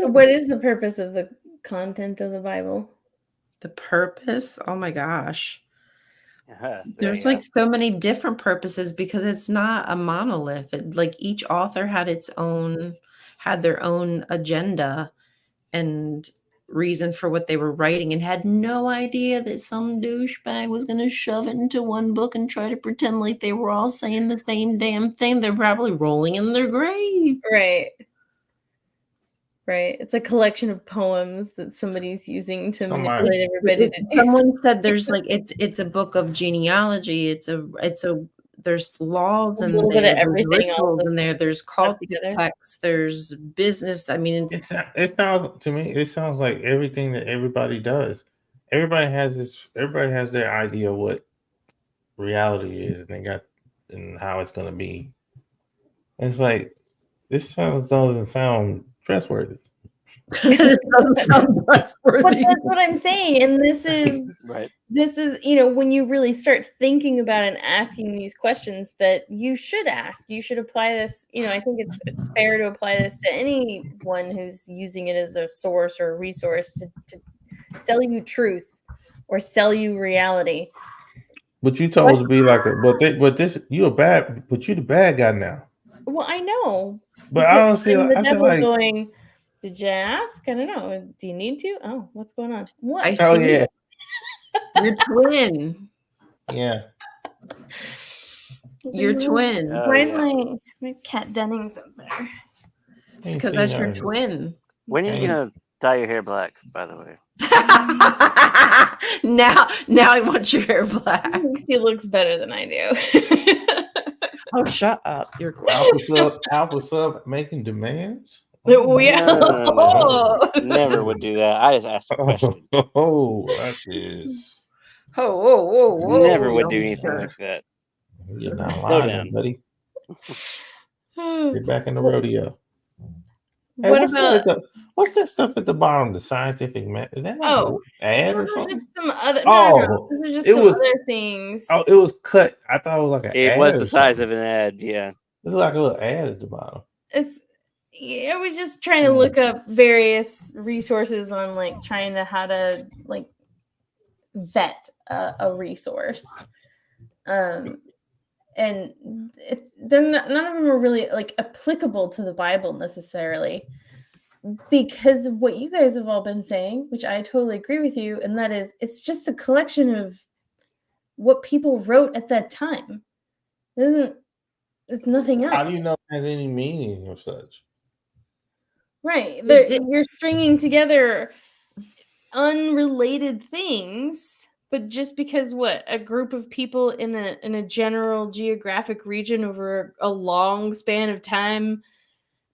what is the purpose of the content of the Bible?
The purpose? Oh my gosh.
There
There's like so many different purposes because it's not a monolith. Like each author had their own agenda and reason for what they were writing and had no idea that some douchebag was going to shove it into one book and try to pretend like they were all saying the same damn thing. They're probably rolling in their graves.
Right. It's a collection of poems that somebody's using to manipulate everybody to do.
Someone said there's like it's a book of genealogy. There's laws in there, there's rituals in there, there's cult texts, there's business. I mean,
it sounds to me, it sounds like everything that everybody does. Everybody has their idea of what reality is and how it's gonna be. It's like this doesn't sound trustworthy.
It doesn't sound trustworthy.
But that's what I'm saying. And this is
right.
This is, when you really start thinking about and asking these questions that you should ask, you should apply this. I think it's fair to apply this to anyone who's using it as a source or a resource to sell you truth or sell you reality.
But you told to be like you're the bad guy now.
Well, I know.
But I don't see
the devil going, did you ask? I don't know. Do you need to? Oh, what's going on? What?
Oh yeah.
Your twin.
Yeah.
Your twin.
Why is my cat Dennings up there?
Because that's your twin.
When are you gonna dye your hair black, by the way?
now he wants your hair black.
He looks better than I do.
Oh, shut up. You're
Alpha sub making demands.
Oh, yeah.
No. Never would do that. I just asked a question.
Oh, that is.
Whoa.
Never would do anything like that.
You're not lying, buddy. Get back in the rodeo. Hey, what's that stuff at the bottom? The scientific method? Is that an ad or something?
Just some other. Those are just other things.
Oh, it was cut. I thought it was like an ad.
It was the size of an ad. Yeah.
It's like a little ad at the bottom.
I was just trying to look up various resources on trying to how to vet a resource, and none of them are really applicable to the Bible necessarily, because of what you guys have all been saying, which I totally agree with you, and that is it's just a collection of what people wrote at that time. It's nothing else.
How do you know it has any meaning or such?
Right. You're stringing together unrelated things, but just because a group of people in a general geographic region over a long span of time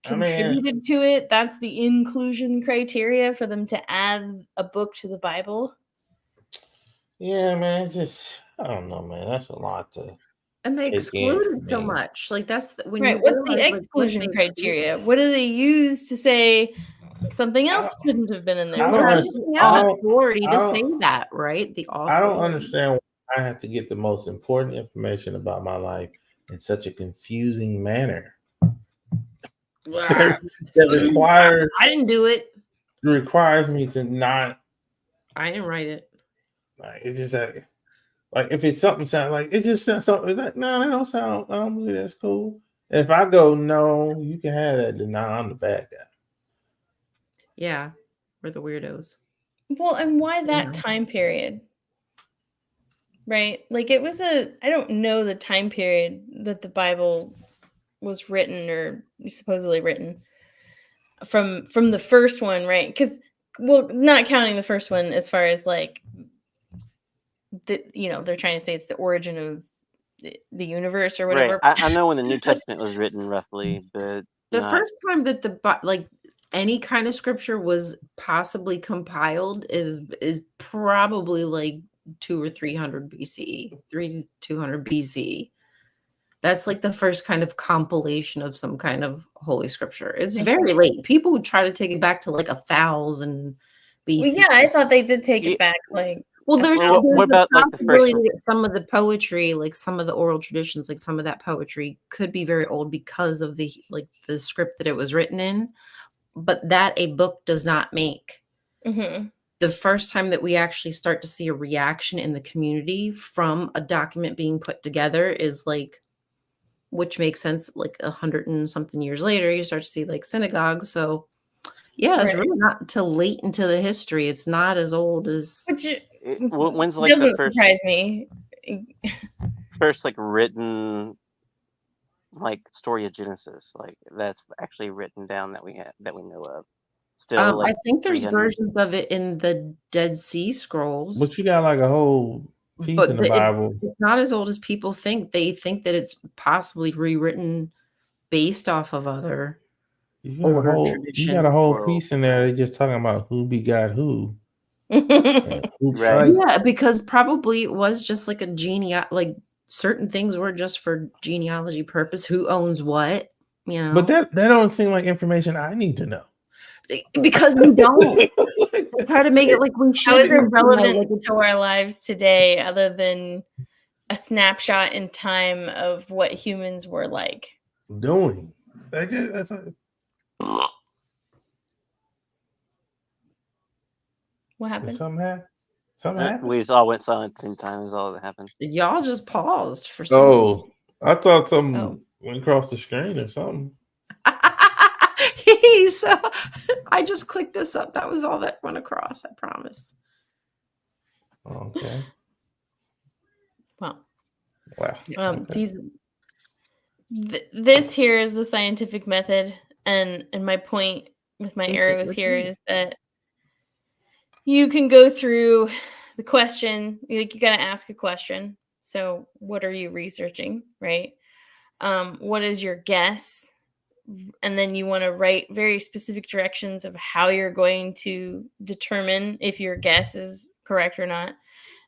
contributed to it, that's the inclusion criteria for them to add a book to the Bible.
Yeah, man, it's just I don't know, man. That's a lot to.
And they excluded so much. That's when
right. What's the exclusion criteria? What do they use to say something else shouldn't have been in there?
Authority to say that, right? The author.
I don't understand why I have to get the most important information about my life in such a confusing manner. that requires
I didn't do it.
me to not.
I didn't write it.
Like it's just like if it's something sound like it just sounds something. It's like no, that don't sound. I don't believe that's cool. And if I go no, you can have that. Then now I'm the bad guy.
Yeah, we're the weirdos.
Well, and why that time period? Right? Like it was I don't know the time period that the Bible was written or supposedly written from the first one, right? Because not counting the first one as far as like they're trying to say it's the origin of the universe or whatever.
Right. I know when the New Testament was written roughly, but
the first time that any kind of scripture was possibly compiled is probably like 200 or 300 BC, 200 BC. That's like the first kind of compilation of some kind of holy scripture. It's very late. People would try to take it back to like 1000 BC.
Well, yeah, I thought they did take it back. Like,
well, there's
what about
the
like the first one?
that some of the poetry, like some of the oral traditions, like some of that poetry could be very old because of the script that it was written in, but that a book does not make.
Mm-hmm.
The first time that we actually start to see a reaction in the community from a document being put together is like, which makes sense, like 100 and something years later, you start to see like synagogues. So yeah, it's really not until late into the history. It's not as old as.
When's like
doesn't
the first
surprise me.
First like written like story of Genesis, like that's actually written down that we know of. Still, like
I think there's
300.
versions of it in the Dead Sea Scrolls.
But you got like a whole piece in the Bible.
It's not as old as people think. They think that it's possibly rewritten based off of other older traditions.
You got a whole piece in there. They're just talking about who begot who.
Right.
Yeah, because probably it was just like like certain things were just for genealogy purpose. Who owns what? You know.
But that don't seem like information I need to know.
Because we don't. Try to make it like we should.
How is it relevant to our lives today, other than a snapshot in time of what humans were like
doing?
What happened?
Something happened.
We just all went silent at the same time. Is all that happened.
Y'all just paused for
some. Oh, I thought something went across the screen or something.
So I just clicked this up. That was all that went across. I promise.
Okay.
Wow.
Okay.
This here is the scientific method, and my point with my arrows here is that you can go through the question. Like you got to ask a question. So, what are you researching, right? What is your guess? And then you want to write very specific directions of how you're going to determine if your guess is correct or not.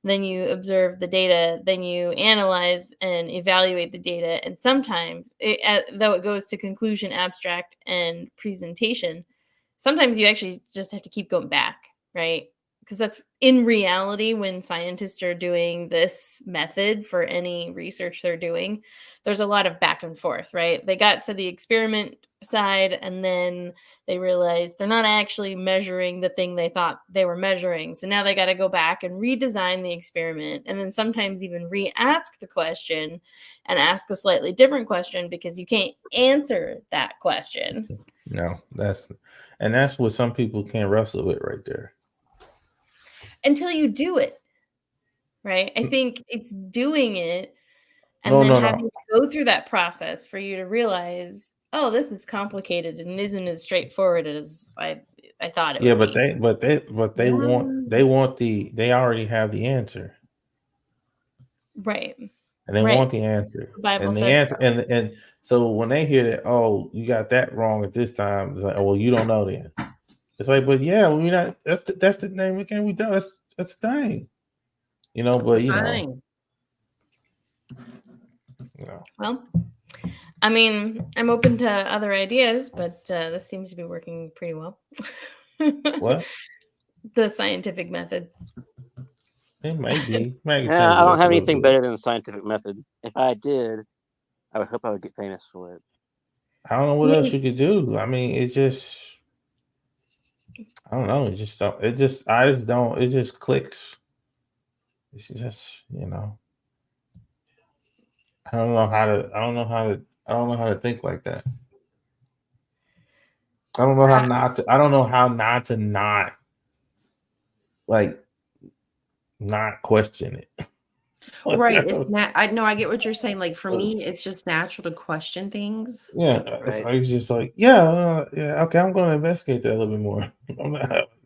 Then you observe the data, then you analyze and evaluate the data. And sometimes, though it goes to conclusion, abstract, and presentation, sometimes you actually just have to keep going back, right? Because that's in reality when scientists are doing this method for any research they're doing, there's a lot of back and forth, right? They got to the experiment side and then they realized they're not actually measuring the thing they thought they were measuring. So now they got to go back and redesign the experiment and then sometimes even re-ask the question and ask a slightly different question because you can't answer that question.
No, that's what some people can't wrestle with right there.
Until you do it, right? I think it's doing it and having to go through that process for you to realize, oh, this is complicated and isn't as straightforward as I thought it would be.
They already have the answer.
Right.
And they want the answer.
The Bible
and the
says
answer and so when they hear that, oh, you got that wrong at this time, it's like, oh, well, you don't know then. It's like, but yeah, we're not. That's the name. We can't. We don't. That's the thing. You know, but you know.
Well, I mean, I'm open to other ideas, but this seems to be working pretty well.
What?
The scientific method.
It might be.
I don't have anything better than the scientific method. If I did, I would hope I would get famous for it.
I don't know what else you could do. I mean, it just, I don't know. It just don't. It just, I just don't. It just clicks. It's just, I don't know how to. I don't know how to. I don't know how to think like that. I don't know how not to. I don't know how not to not like not question it.
Right. I know I get what you're saying. Like for me, it's just natural to question things.
Yeah,
Right.
it's just like, yeah, okay, I'm going to investigate that a little bit more.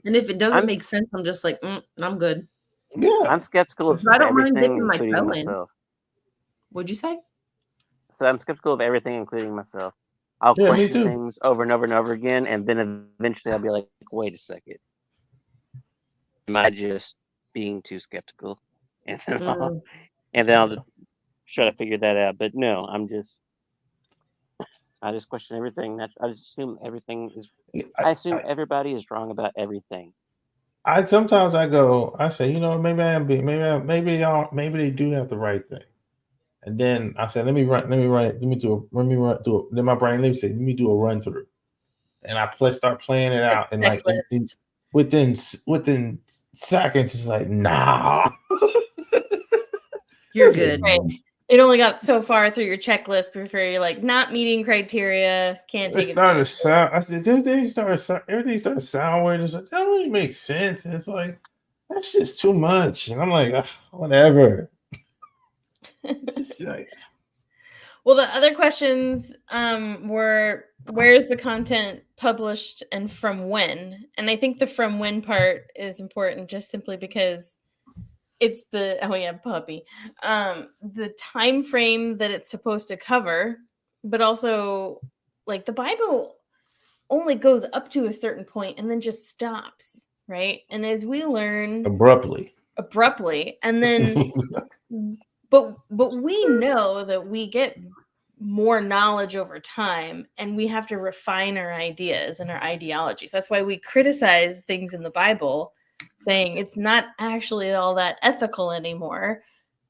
And if it doesn't
I'm
make sense, I'm just like, I'm good.
Yeah,
I'm skeptical of
But I don't mind
everything,
dipping my
including
toe in.
myself.
What'd you say?
So I'm skeptical of everything, including myself. I'll
yeah, me
question
too.
things over and over and over again, and then eventually I'll be like, wait a second. Am I just being too skeptical? And then
Mm.
I'll try to figure that out. But no, I just question everything. I just assume everything is.
Yeah,
I assume everybody is wrong about everything.
I sometimes I say, maybe I am being, maybe they do have the right thing, and then I said, let me run it, then my brain leaves, say, let me do a run through, and I start playing it out, and like, and
Checklist.
within seconds, it's like, nah,
You're good.
Right. It only got so far through your checklist before you're like, not meeting criteria, can't
It
take it.
started sound. I said, everything started sound weird. It's like, that don't really make sense. And it's like, that's just too much. And I'm like, whatever. It's like,
Well, the other questions were, where's the content published and from when? And I think the from when part is important just simply because it's puppy. The time frame that it's supposed to cover, but also like the Bible only goes up to a certain point and then just stops, right? And as we learn
abruptly.
and then but we know that we get more knowledge over time and we have to refine our ideas and our ideologies. That's why we criticize things in the Bible saying it's not actually all that ethical anymore.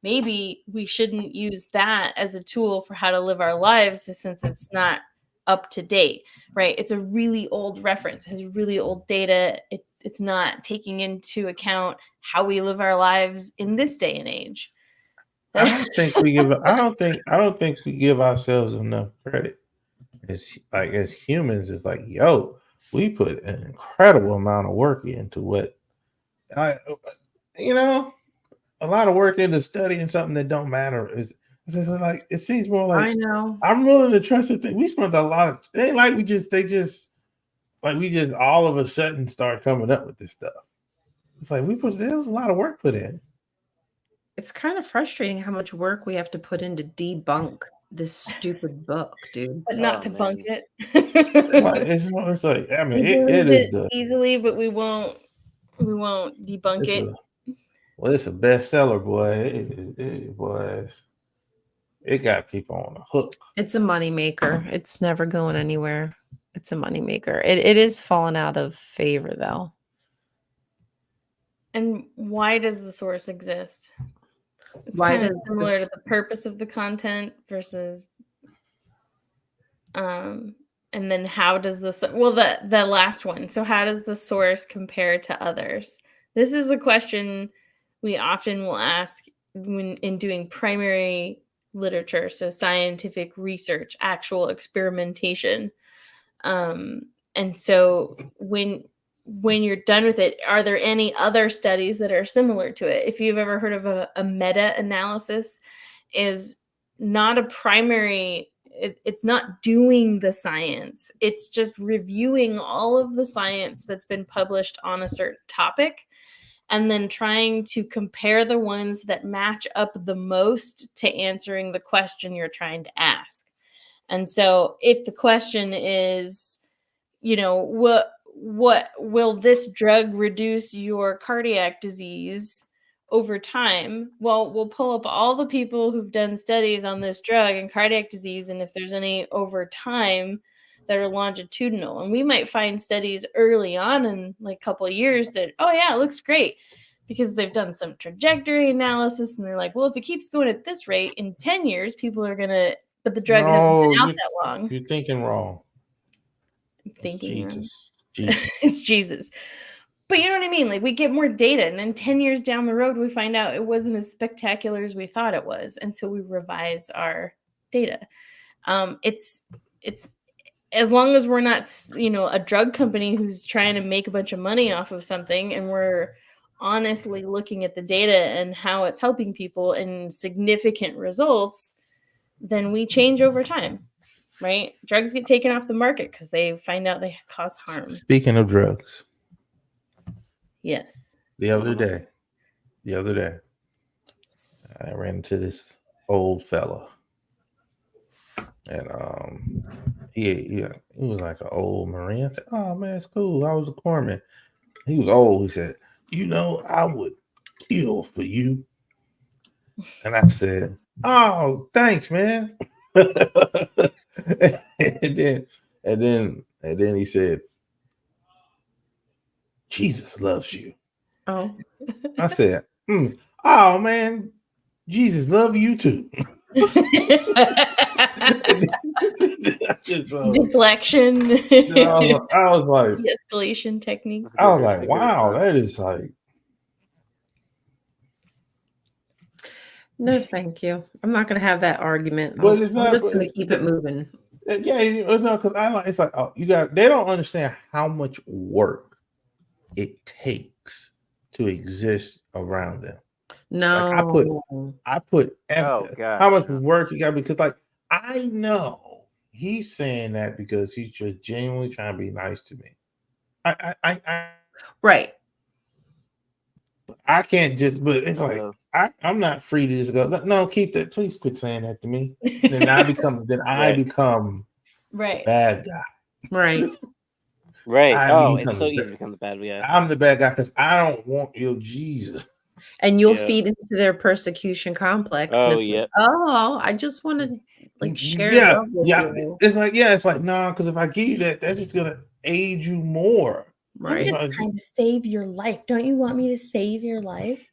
Maybe we shouldn't use that as a tool for how to live our lives since it's not up to date, right? It's a really old reference, it has really old data. It's not taking into account how we live our lives in this day and age.
I don't think we give. I don't think we give ourselves enough credit. As humans, it's like, yo, we put an incredible amount of work into what, I, a lot of work into studying something that don't matter. It's just like, it seems more like,
I know.
I'm willing to trust the thing. We spent a lot of. It ain't like we just all of a sudden start coming up with this stuff. It's like there was a lot of work put in.
It's kind of frustrating how much work we have to put in to debunk this stupid book, dude.
But not
Oh,
to
man.
bunk it.
It's like, I mean,
We
it
believe
is
it easily, but we won't debunk it.
It's a bestseller, boy. It got people on the hook.
It's a moneymaker. It's never going anywhere. It's a moneymaker. It is falling out of favor though.
And why does the source exist? It's
Why
kind of
does
similar to the purpose of the content versus and then how does the last one. So how does the source compare to others? This is a question we often will ask when in doing primary literature, so scientific research, actual experimentation. And so when you're done with it, are there any other studies that are similar to it? If you've ever heard of a meta-analysis, is not a primary, it's not doing the science, it's just reviewing all of the science that's been published on a certain topic and then trying to compare the ones that match up the most to answering the question you're trying to ask. And so if the question is, what will this drug reduce your cardiac disease over time? Well, we'll pull up all the people who've done studies on this drug and cardiac disease, and if there's any over time that are longitudinal, and we might find studies early on in like a couple of years that, oh yeah, it looks great, because they've done some trajectory analysis and they're like, well, if it keeps going at this rate in 10 years, people are going to but the drug hasn't
No,
been out that long.
you're thinking wrong.
I'm thinking wrong.
Jesus.
It's Jesus. But you know what I mean? Like, we get more data, and then 10 years down the road, we find out it wasn't as spectacular as we thought it was. And so we revise our data. It's as long as we're not, a drug company who's trying to make a bunch of money off of something, and we're honestly looking at the data and how it's helping people and significant results, then we change over time, right? Drugs get taken off the market because they find out they cause harm.
Speaking of drugs,
Yes.
the other day, I ran into this old fella, and he was like an old Marine. I said, "Oh man, it's cool. I was a corpsman." He was old. He said, I would kill for you. And I said, "Oh, thanks, man." and then he said, "Jesus loves you."
Oh,
I said, "Oh man, Jesus love you too."
Deflection.
I was like,
de-escalation techniques.
wow, that is like.
no, thank you. I'm not going to have that argument.
But it's
I'm
not.
just going to keep it moving.
Yeah, it's not because it's like, oh, they don't understand how much work it takes to exist around them.
No,
Like I put
Oh, God,
how much
no.
work you got, because like I know he's saying that because he's just genuinely trying to be nice to me.
right.
I can't just, but it's like I'm not free to just go. No, keep that. Please quit saying that to me. Then I become
right.
the bad guy.
Right.
Right. It's so easy to become the bad guy.
I'm the bad guy because I don't want your Jesus.
And you'll feed into their persecution complex.
Oh,
and
yeah.
I just want to share love with you.
It's like no, because if I give you that, that's just gonna aid you more.
Right.
I'm just trying to save your life. Don't you want me to save your life?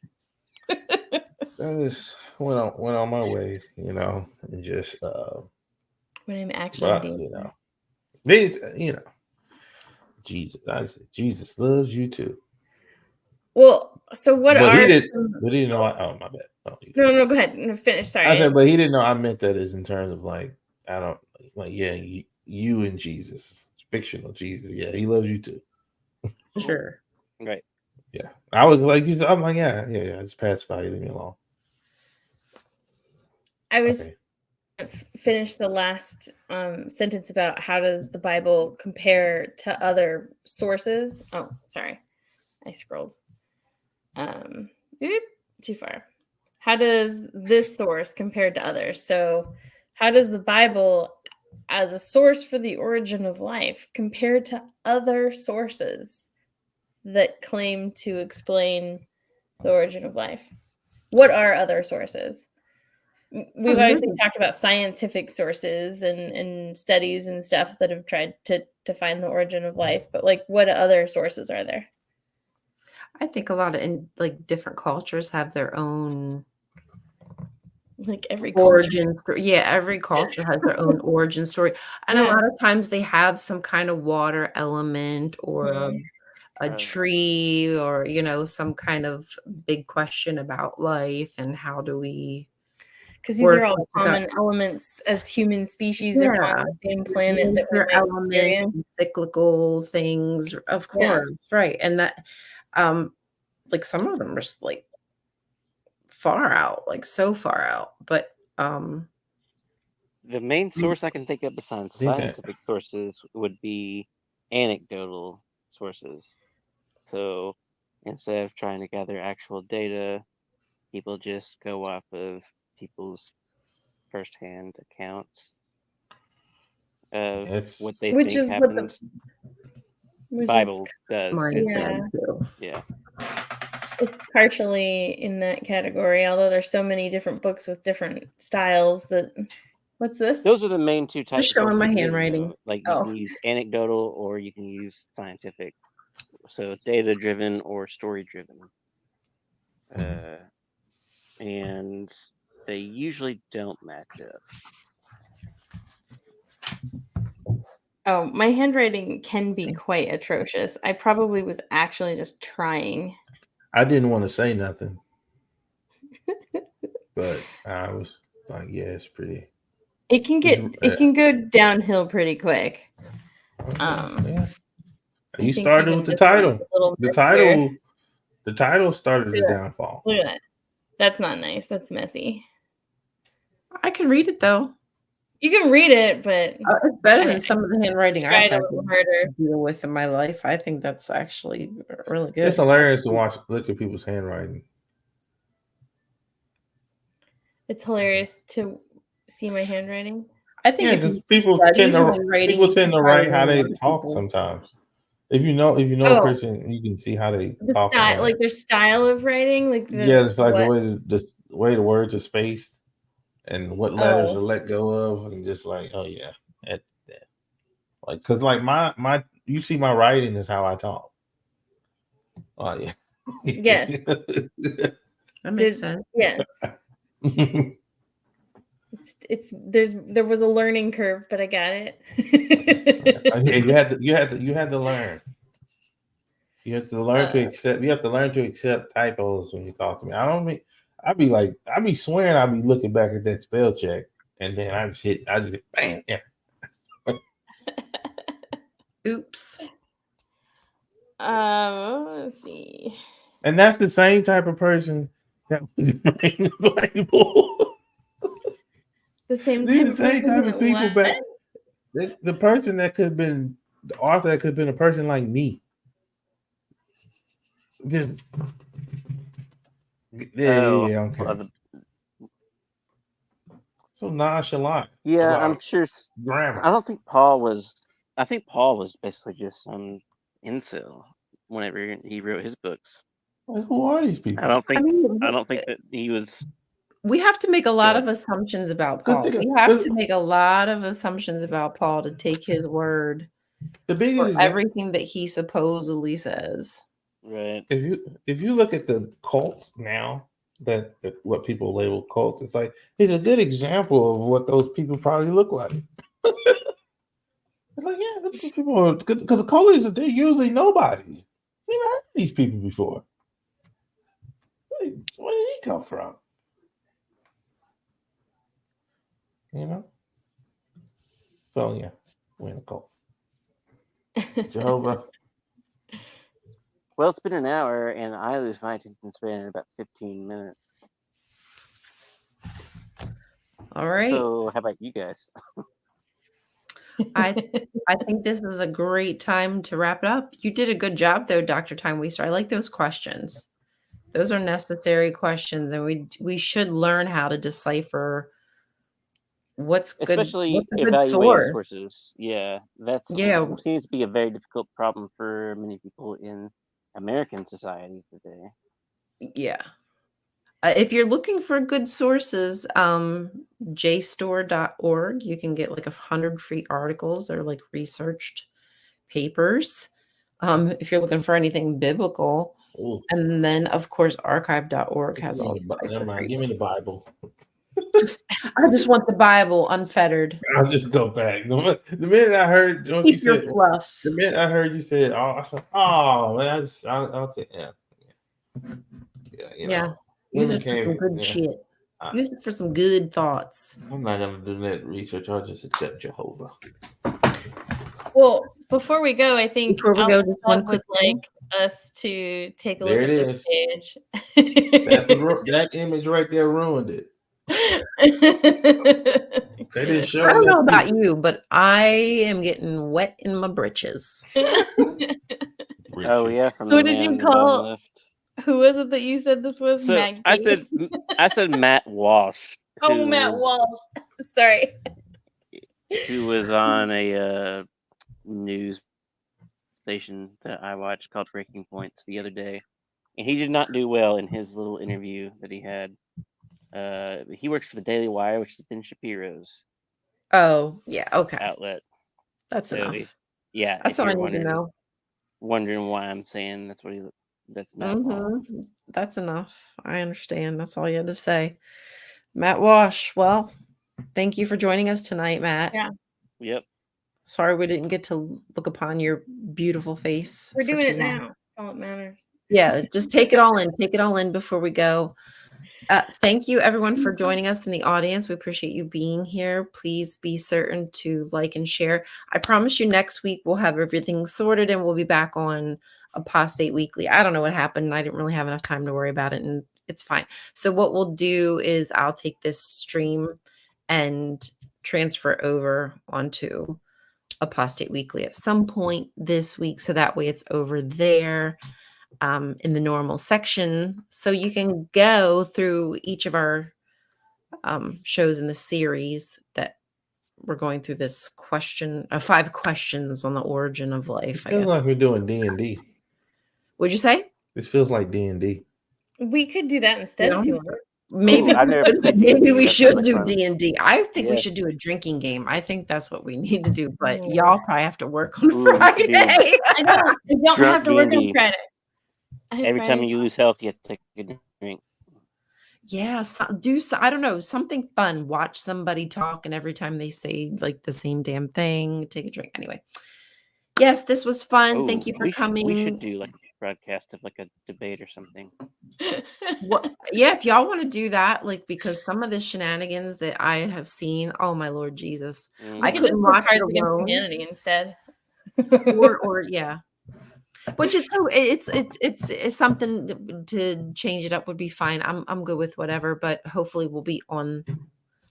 That just went on my way, and just
when I'm actually
Jesus. I said Jesus loves you too.
Well, so what
but
are
he didn't know. My bad.
No, go ahead. No, finish. Sorry.
I said, but he didn't know I meant that as in terms of like, I don't like, yeah, you and Jesus, fictional Jesus. Yeah, he loves you too.
Sure.
Right.
Yeah. I was like, I'm like, yeah. Just pacify you, leave me alone.
I was finish the last sentence about how does the Bible compare to other sources. Oh, sorry. I scrolled. Too far. How does this source compare to others? So how does the Bible as a source for the origin of life compare to other sources that claim to explain the origin of life? What are other sources? We've obviously talked about scientific sources and studies and stuff that have tried to find the origin of life, but like, what other sources are there?
I think a lot of different cultures have their own
every
origin story. Yeah, every culture has their own origin story, and a lot of times they have some kind of water element or a tree, or some kind of big question about life and how do we.
Because these are all common elements as human species are on the same planet that we
elements, cyclical things, of course, right? And that, some of them are just far out, so far out. But
the main source I can think of besides scientific sources would be anecdotal sources. So instead of trying to gather actual data, people just go off of people's firsthand accounts of what they think happened. The Bible does. Yeah.
It's partially in that category, although there's so many different books with different styles that. What's this?
Those are the main two types.
Just showing my handwriting.
You can use anecdotal or you can use scientific. So data-driven or story-driven. And they usually don't match up.
Oh, my handwriting can be quite atrocious. I probably was actually just trying.
I didn't want to say nothing, but I was like, yeah, it's pretty.
It can go downhill pretty quick.
Yeah.
I
You
think
started
even
with the
this one's
title.
a little
The
messier.
title started the
Yeah.
downfall.
Look at that. That's not nice. That's messy.
I can read it though.
You can read it, but
It's better than some of the handwriting I've
tried a
had
little
to
harder.
deal with in my life. I think that's actually really good.
It's hilarious to look at people's handwriting.
It's hilarious to see my handwriting.
I think
Yeah,
if
because
you
people
study
tend to
handwriting, you can
write
probably
how
learn
they
other
talk
people.
sometimes. If you know a
Oh.
person, you can see how they
The
talk.
style, like their style of writing, like
It's like
what?
the way the words are spaced and what letters
Oh.
are let go of, and just like, oh yeah, like because like my you see my writing is how I talk. Oh yeah.
Yes.
That makes sense.
Yes. There was a learning curve, but I got it.
Yeah, you had to learn. You have to learn to accept. You have to learn to accept typos when you talk to me. I'd be swearing I'd be looking back at that spell check, and then I just bam, yeah.
Oops.
Let's see.
And that's the same type of person that was writing the Bible.
The same
These
type
are the same type of people back. The person that could have been the author that could have been a person like me. Just yeah, okay. So nonchalant.
Yeah, I'm sure.
Grammar.
I think Paul was basically just some incel whenever he wrote his books.
Like, who are these people?
I don't think that he was.
We have to make a lot of assumptions about Paul. We have to make a lot of assumptions about Paul to take his word for everything that he supposedly says.
Right.
If you look at the cults now, that what people label cults, it's like he's a good example of what those people probably look like. It's like, yeah, these people because the cults they're usually nobody. Never heard of these people before. Where did he come from? You know? So yeah, we're in a cult. Jehovah.
Well, it's been an hour, and I lose my attention span in about 15 minutes.
All right.
So, how about you guys?
I think this is a great time to wrap it up. You did a good job, though, Dr. Time Waster. I like those questions. Those are necessary questions, and we should learn how to decipher what's good,
especially
what's a good
evaluating
source.
sources. Yeah, that seems to be a very difficult problem for many people in American society today.
Yeah. If you're looking for good sources, JSTOR.org, you can get like 100 free articles or like researched papers. If you're looking for anything biblical.
Ooh.
And then, of course, archive.org has all types of free.
Give me the Bible.
I
just want the Bible unfettered.
I'll just go back. The minute I heard what you said,
fluff.
The minute I heard you said, "Oh," I said, "Oh man," I'll say,
yeah. Use it for some good shit. Use it for some good thoughts.
I'm not gonna do that research. I'll just accept Jehovah.
Well, before we go, I think
I'll
would like us to take a look at this page.
That image right there ruined it. They didn't show.
I don't know about you, but I am getting wet in my britches.
Oh yeah, from
who
the
did
man
you
in the bottom
call?
left.
Who was it that you said this was?
So
Matt
I said Matt Walsh.
Oh, Matt Walsh. Sorry.
Who was on a news station that I watched called Breaking Points the other day, and he did not do well in his little interview that he had. He works for the Daily Wire, which is Ben Shapiro's.
Oh yeah, okay.
Outlet.
That's enough.
Yeah,
that's all I need to know.
Wondering why I'm saying that's what that's Matt Walsh.
That's enough. I understand. That's all you had to say. Matt Walsh. Well, thank you for joining us tonight, Matt.
Yeah.
Yep.
Sorry we didn't get to look upon your beautiful face.
We're
for
doing
too
it
long.
now. That's all that matters.
Yeah, just take it all in. Take it all in before we go. Thank you, everyone, for joining us in the audience. We appreciate you being here. Please be certain to like and share. I promise you next week we'll have everything sorted and we'll be back on Apostate Weekly. I don't know what happened. I didn't really have enough time to worry about it, and it's fine. So what we'll do is I'll take this stream and transfer over onto Apostate Weekly at some point this week, so that way it's over there in the normal section, so you can go through each of our shows in the series that we're going through. This 5 questions on the origin of life.
It
I
feels
guess.
like we're doing D&D.
Would you say?
This feels like D&D.
We could do that instead if you want.
Maybe
Ooh, I've never played
maybe
D&D.
we
That sounds
should
like
do
fun.
D&D. I think we
Yeah.
should do a drinking game. I think that's what we need to do. But
Oh.
y'all probably have to work on
Ooh, we should
Friday.
do
I don't
Drunk
have to work on
D&D.
Friday. I have
Every time
Fridays
you
off.
lose health, you have to take a drink.
Yeah, I don't know, something fun. Watch somebody talk, and every time they say like the same damn thing, take a drink. Anyway, yes, this was fun. Thank you for coming.
We should do like a broadcast of like a debate or something.
Yeah, if y'all want to do that, like, because some of the shenanigans that I have seen, oh my Lord Jesus,
Mhm.
I
We could just
couldn't
put
watch it
Cards Against
alone.
Humanity instead.
or yeah, which is so it's something to change it up would be fine. I'm good with whatever, but hopefully we'll be on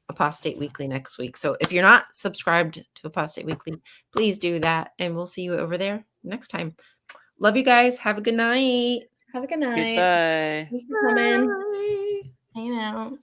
Apostate Weekly next week. So if you're not subscribed to Apostate Weekly, please do that, and we'll see you over there next time. Love you guys. Have a good night.
Have a good night.
Goodbye.
Thanks for coming.
Bye.
Hanging out.